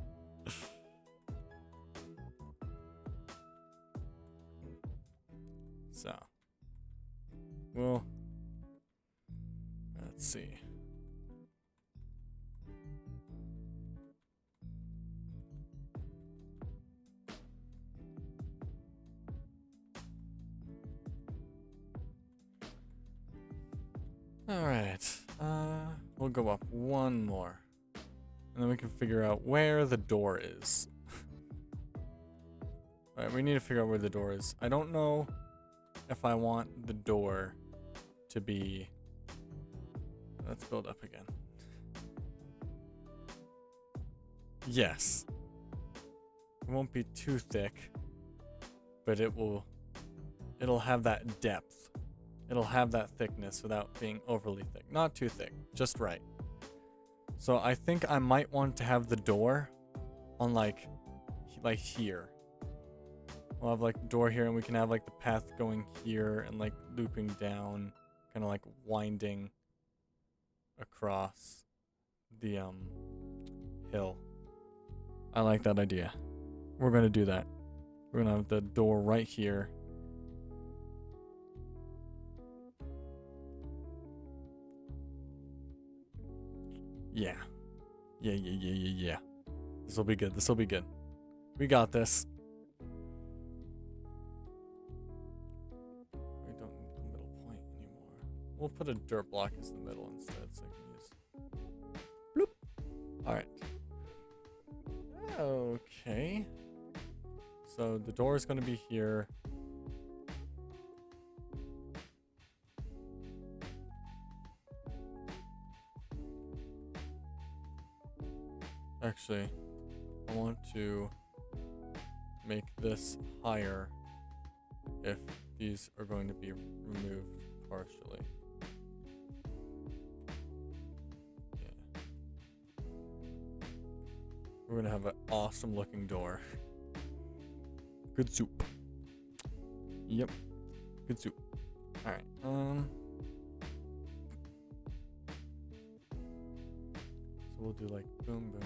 So, well, let's see. Alright, we'll go up one more. And then we can figure out where the door is. Alright, we need to figure out where the door is. I don't know if I want the door to be... Let's build up again. Yes. It won't be too thick, but it'll have that depth. It'll have that thickness without being overly thick. Not too thick, just right. So I think I might want to have the door on like here. We'll have like door here, and we can have like the path going here and like looping down, kind of like winding across the hill. I like that idea. We're gonna do that. We're gonna have the door right here. Yeah. Yeah. This will be good. This will be good. We got this. We don't need the middle point anymore. We'll put a dirt block as the middle instead so I can use... Bloop. Alright. Okay. So the door is going to be here. Actually, I want to make this higher if these are going to be removed partially. Yeah. We're gonna have an awesome looking door. Good soup. Yep. Good soup. Alright, so we'll do like boom boom.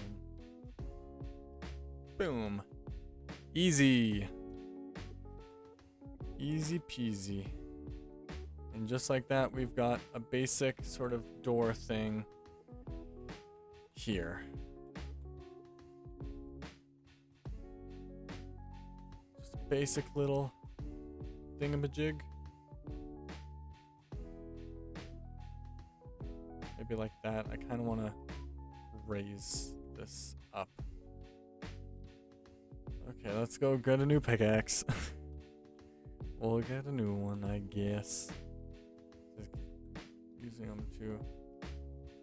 Boom. Easy. Easy peasy. And just like that, we've got a basic sort of door thing here. Just a basic little thingamajig. Maybe like that. I kind of want to raise this up. Okay, let's go get a new pickaxe. We'll get a new one, I guess. Just using them too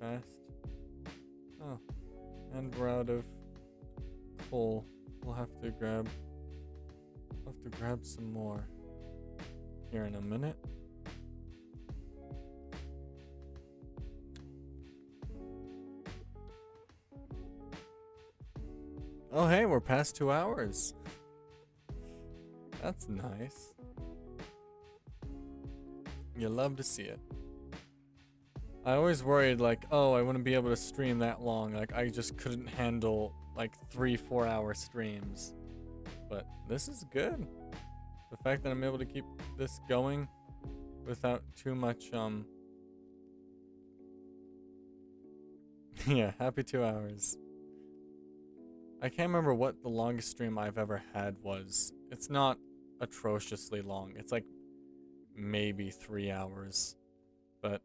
fast. Oh, and we're out of coal. We'll have to grab some more here in a minute. Oh hey, we're past 2 hours. That's nice. You love to see it. I always worried like, oh, I wouldn't be able to stream that long. Like I just couldn't handle like 3-4 hour streams. But this is good. The fact that I'm able to keep this going without too much yeah, happy 2 hours. I can't remember what the longest stream I've ever had was. It's not atrociously long. It's like maybe 3 hours. But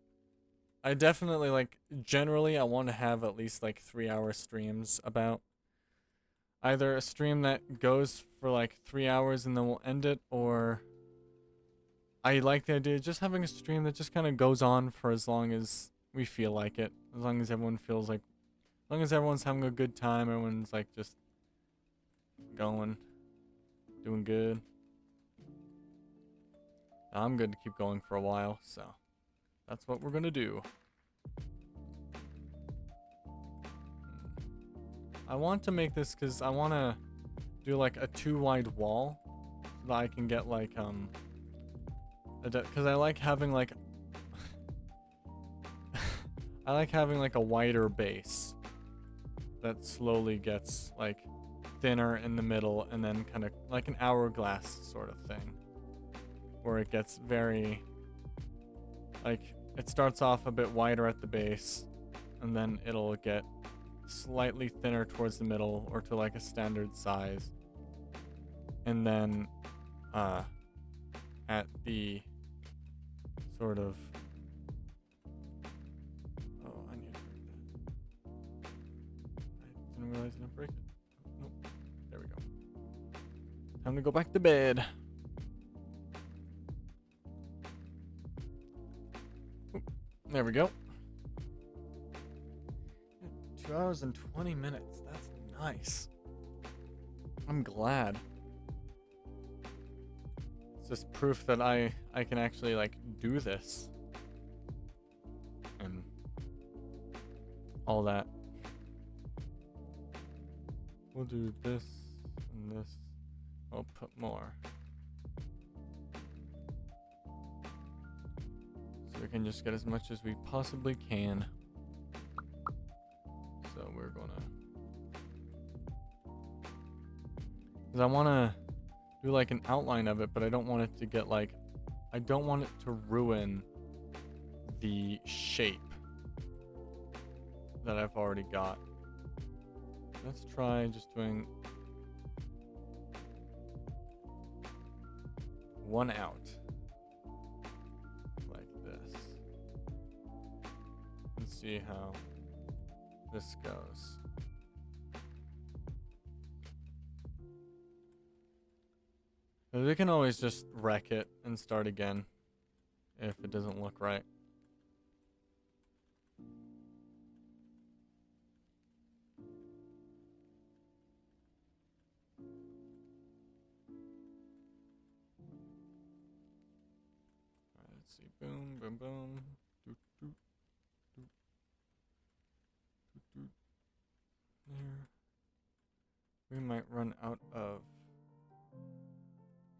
I definitely like, generally I want to have at least like 3-hour streams about. Either a stream that goes for like 3 hours and then we'll end it, or I like the idea of just having a stream that just kind of goes on for as long as we feel like it. As long as everyone feels like long as everyone's having a good time, everyone's like just going, doing good. I'm good to keep going for a while, so that's what we're gonna do. I want to make this because I want to do like a 2-wide wall so that I can get like because I like having like I like having like a wider base that slowly gets like thinner in the middle and then kind of like an hourglass sort of thing where it gets very like it starts off a bit wider at the base and then it'll get slightly thinner towards the middle or to like a standard size, and then at the sort of I need to break that. I didn't realize I didn't break it. Nope. There we go. Time to go back to bed. Oop. There we go. 2 hours and 20 minutes. That's nice. I'm glad. It's just proof that I can actually like do this. And all that. We'll do this and this. I'll put more. So we can just get as much as we possibly can. So we're gonna, because I want to do like an outline of it, but I don't want it to get like, I don't want it to ruin the shape that I've already got. Let's try just doing one out like this and see how this goes. We can always just wreck it and start again if it doesn't look right. Alright, let's see. Boom, boom, boom. Doot, doot, doot, doot, doot. There. We might run out of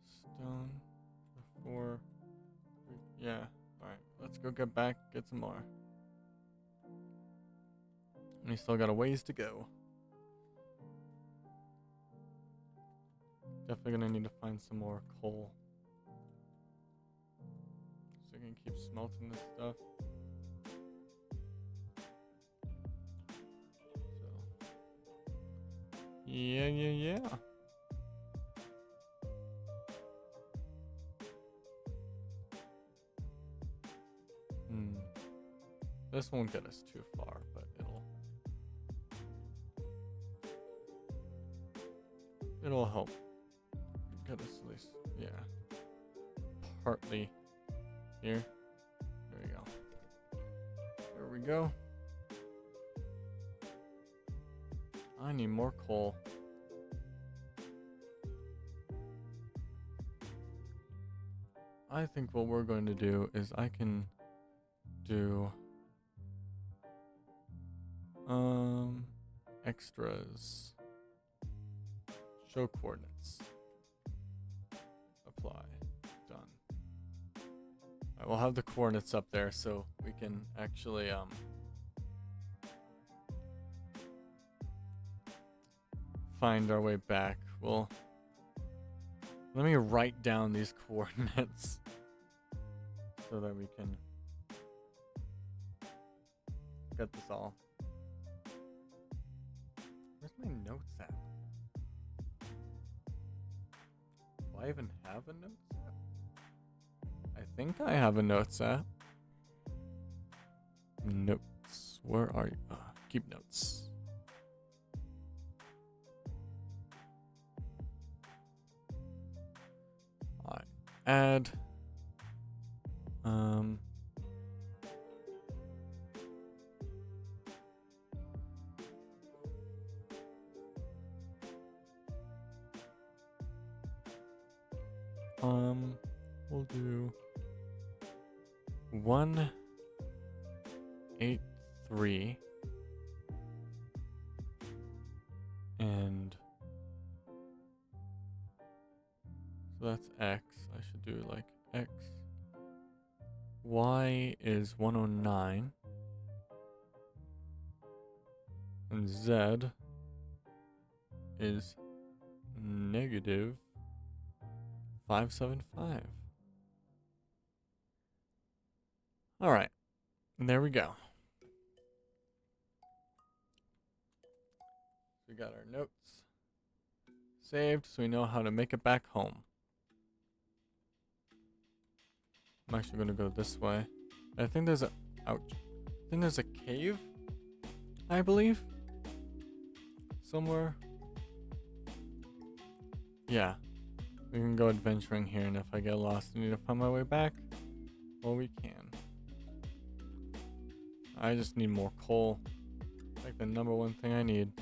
stone before yeah. Alright, let's go get back, get some more. We still got a ways to go. Definitely gonna need to find some more coal so I can keep smelting this stuff. So yeah. This won't get us too far, but it'll help get us at least, yeah, partly here. There we go. There we go. I need more coal. I think what we're going to do is I can do extras, show coordinates, apply, done. Alright, we'll have the coordinates up there so we can actually find our way back. Well, let me write down these coordinates so that we can get this all. Where's my notes at? Do I even have a notes app? I think I have a notes app. Notes. Where are you? Keep notes. Alright. Add. We'll do 183 and so that's X. I should do like X. Y is 109 and Z is negative 575. All right, there we go. We got our notes saved so we know how to make it back home. I'm actually gonna go this way. I think there's a, ouch. I think there's a cave, I believe. Somewhere. Yeah. We can go adventuring here, and if I get lost and need to find my way back, well, we can. I just need more coal. Like the number one thing I need.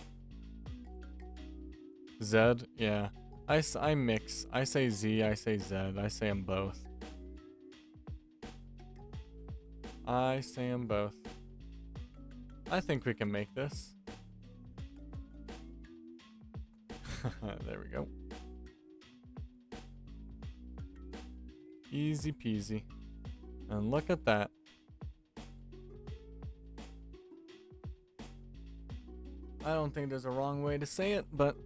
Z, yeah. I mix. I say Z, I say Z. I say them both. I say them both. I think we can make this. There we go. Easy peasy. And look at that. I don't think there's a wrong way to say it, but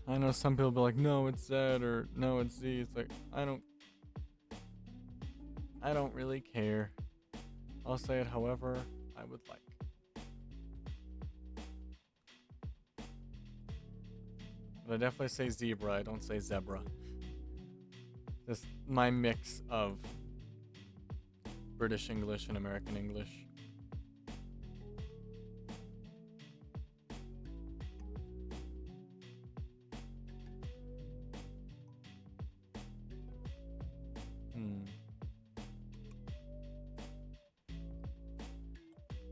I know some people be like, no, it's Z, or no, it's Z. It's like, I don't really care. I'll say it however I would like. But I definitely say zebra, I don't say zebra. Just my mix of British English and American English.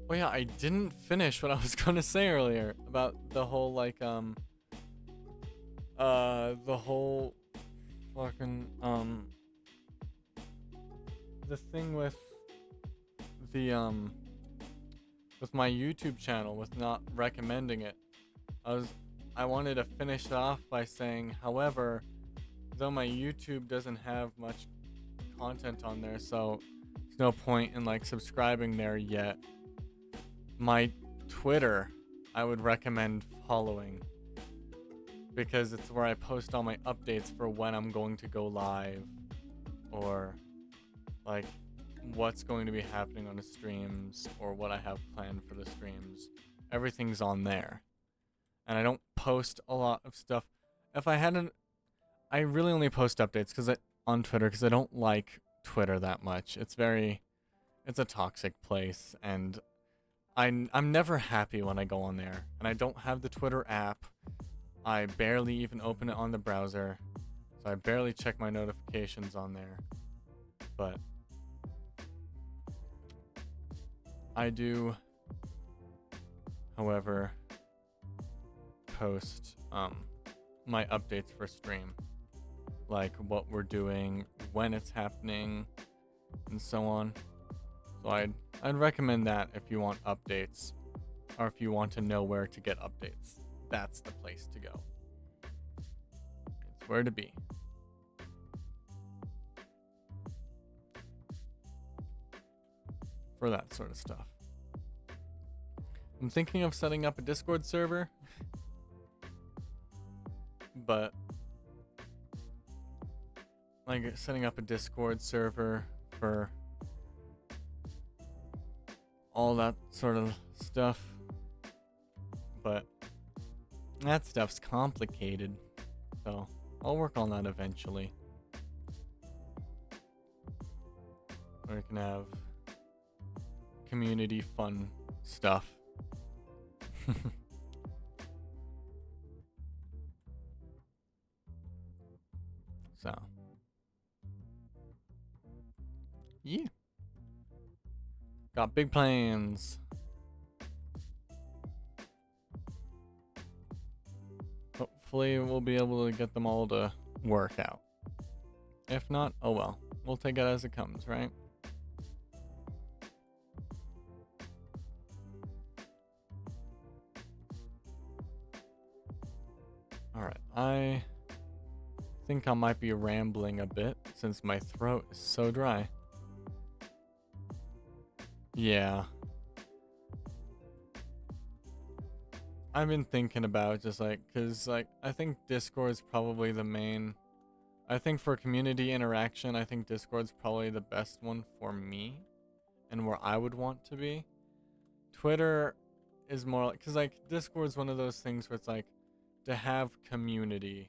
Oh yeah, I didn't finish what I was gonna say earlier about the whole like the whole fucking the thing with the with my YouTube channel with not recommending it. I wanted to finish it off by saying, however, though my YouTube doesn't have much content on there, so there's no point in like subscribing there yet. My Twitter, I would recommend following because it's where I post all my updates for when I'm going to go live or like what's going to be happening on the streams or what I have planned for the streams. Everything's on there. And I don't post a lot of stuff. If I hadn't, I really only post updates on Twitter because I don't like Twitter that much. It's a toxic place, and I'm never happy when I go on there. And I don't have the Twitter app. I barely even open it on the browser, so I barely check my notifications on there. But I do, however, post my updates for stream, like what we're doing, when it's happening, and so on. So I'd recommend that if you want updates, or if you want to know where to get updates. That's the place to go. It's where to be. For that sort of stuff. I'm thinking of setting up a Discord server, but like setting up a Discord server for all that sort of stuff, but that stuff's complicated, so I'll work on that eventually. Or we can have community fun stuff. So yeah, got big plans. Hopefully we'll be able to get them all to work out. If not, oh well. We'll take it as it comes, right? Alright, I think I might be rambling a bit since my throat is so dry. Yeah. I've been thinking about just like, cause like, I think Discord's probably the main, I think for community interaction, I think Discord's probably the best one for me and where I would want to be. Twitter is more like, cause like Discord's one of those things where it's like to have community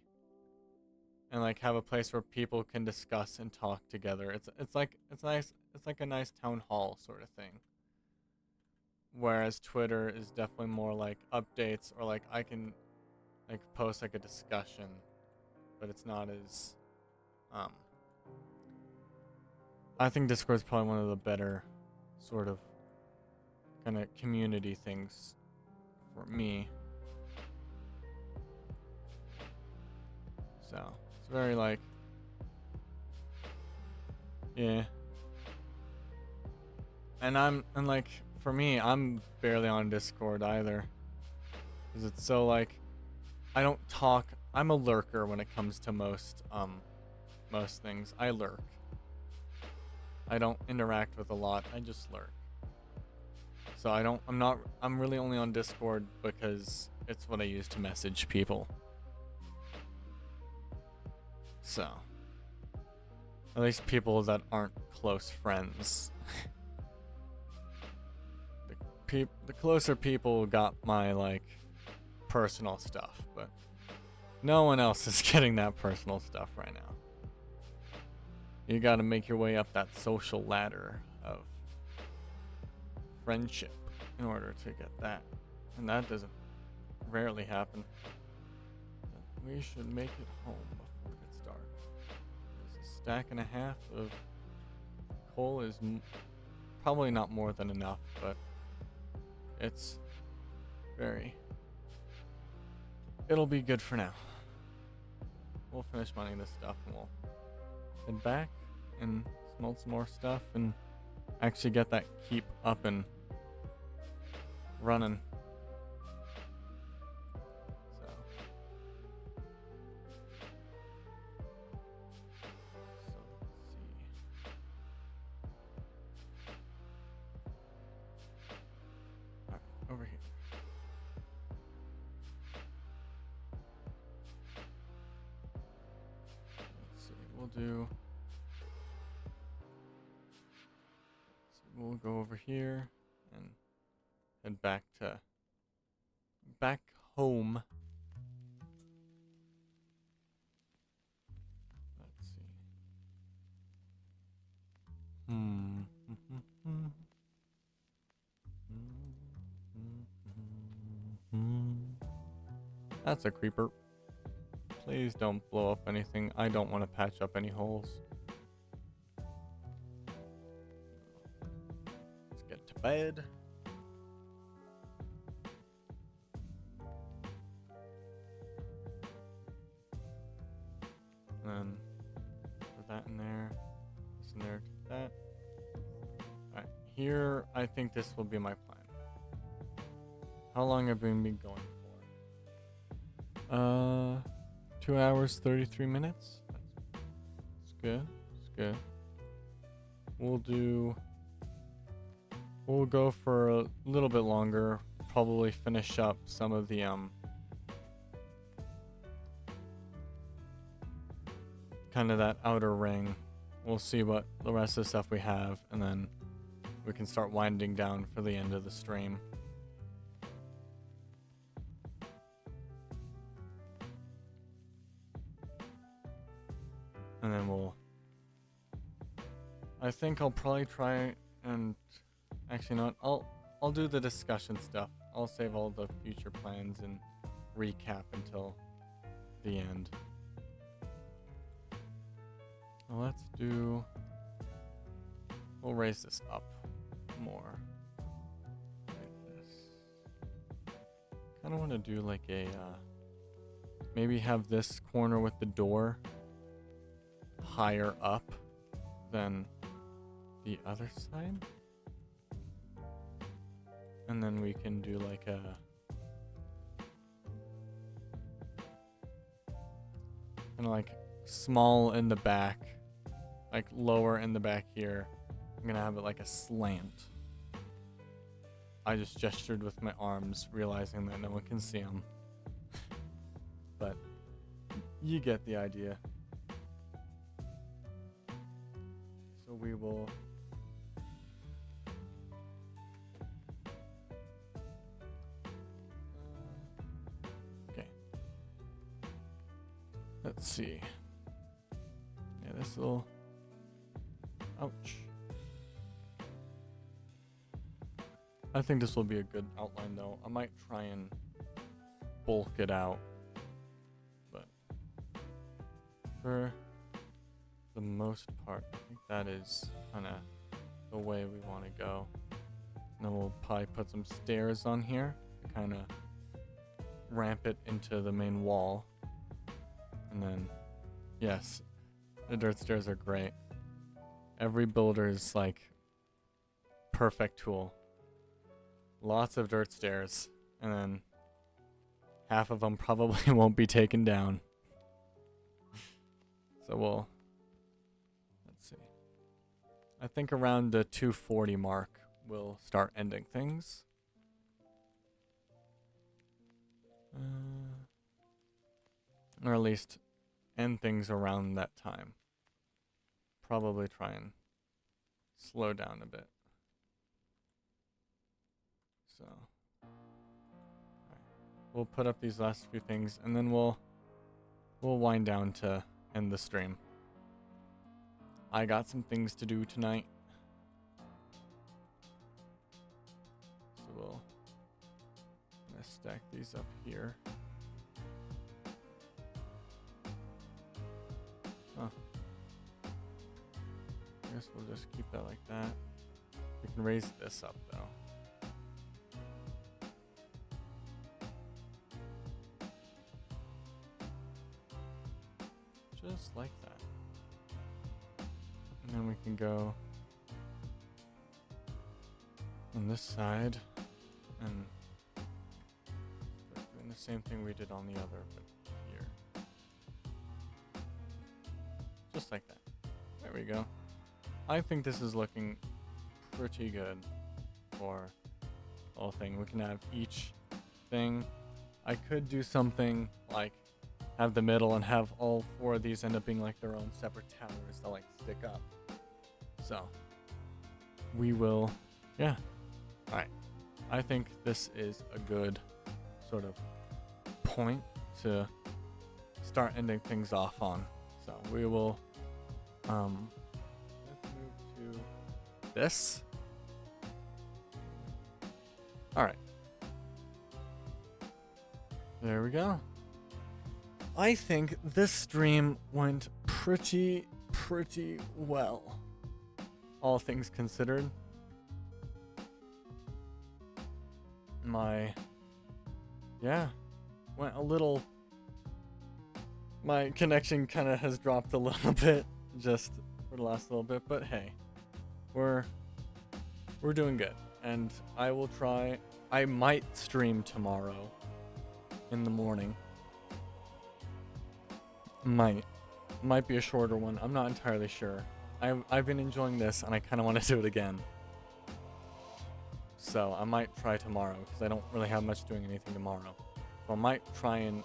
and like have a place where people can discuss and talk together. It's like, it's nice. It's like a nice town hall sort of thing. Whereas Twitter is definitely more like updates or like I can like post like a discussion, but it's not as I think Discord's probably one of the better sort of kind of community things for me. So it's very like, yeah. And like for me, I'm barely on Discord either, because it's so like I don't talk. I'm a lurker when it comes to most things. I lurk. I don't interact with a lot. I just lurk. So I'm really only on Discord because it's what I use to message people. So, at least people that aren't close friends. The closer people got my like personal stuff, but no one else is getting that personal stuff right now. You gotta make your way up that social ladder of friendship in order to get that. And that doesn't rarely happen. But we should make it home before it gets dark. There's a stack and a half of coal is probably not more than enough, but it's it'll be good for now. We'll finish mining this stuff and we'll head back and smelt some more stuff and actually get that keep up and running. So let's see. Alright, over here. Let's see, we'll go over here and head back home. Let's see. That's a creeper. Please don't blow up anything. I don't want to patch up any holes. Let's get to bed. And then put that in there. This in there, that. Alright, here I think this will be my plan. How long have we been going for? 2 hours, 33 minutes. That's good. It's good. We'll go for a little bit longer. Probably finish up some of the kind of that outer ring. We'll see what the rest of the stuff we have, and then we can start winding down for the end of the stream. And then I think I'll probably try and actually not. I'll do the discussion stuff. I'll save all the future plans and recap until the end. Well, we'll raise this up more. Like this. Kinda wanna do like a maybe have this corner with the door higher up than the other side. And then we can do like a kind of like small in the back, like lower in the back here. I'm gonna have it like a slant. I just gestured with my arms, realizing that no one can see them. But you get the idea. So we will okay. Let's see. Yeah, this will ouch. I think this will be a good outline though. I might try and bulk it out. But for the most part, I think that is kind of the way we want to go. And then we'll probably put some stairs on here to kind of ramp it into the main wall. And then, yes, the dirt stairs are great. Every builder's like perfect tool. Lots of dirt stairs, and then half of them probably won't be taken down. So we'll, let's see. I think around the 240 mark, we'll start ending things. Or at least end things around that time. Probably try and slow down a bit. So, right. We'll put up these last few things, and then we'll wind down to end the stream. I got some things to do tonight, so we'll stack these up here. Huh. I guess we'll just keep that like that. We can raise this up though. Just like that. And then we can go on this side and start doing the same thing we did on the other, but here. Just like that. There we go. I think this is looking pretty good for the whole thing. We can have each thing. I could do something like have the middle and have all four of these end up being like their own separate towers that like stick up. So we will, yeah. All right. I think this is a good sort of point to start ending things off on. So we will, let's move to this. All right. There we go. I think this stream went pretty well, all things considered. Went a little, my connection kind of has dropped a little bit just for the last little bit, but hey, we're doing good. And I will try, I might stream tomorrow in the morning. Might be a shorter one. I'm not entirely sure. I've been enjoying this and I kind of want to do it again. So I might try tomorrow because I don't really have much doing anything tomorrow. So I might try and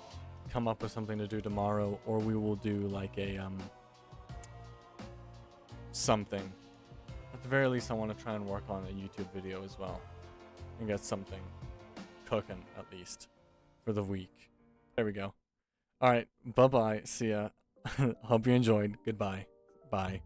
come up with something to do tomorrow, or we will do like a something. At the very least, I want to try and work on a YouTube video as well and get something cooking at least for the week. There we go. All right, bye-bye. See ya. Hope you enjoyed. Goodbye. Bye.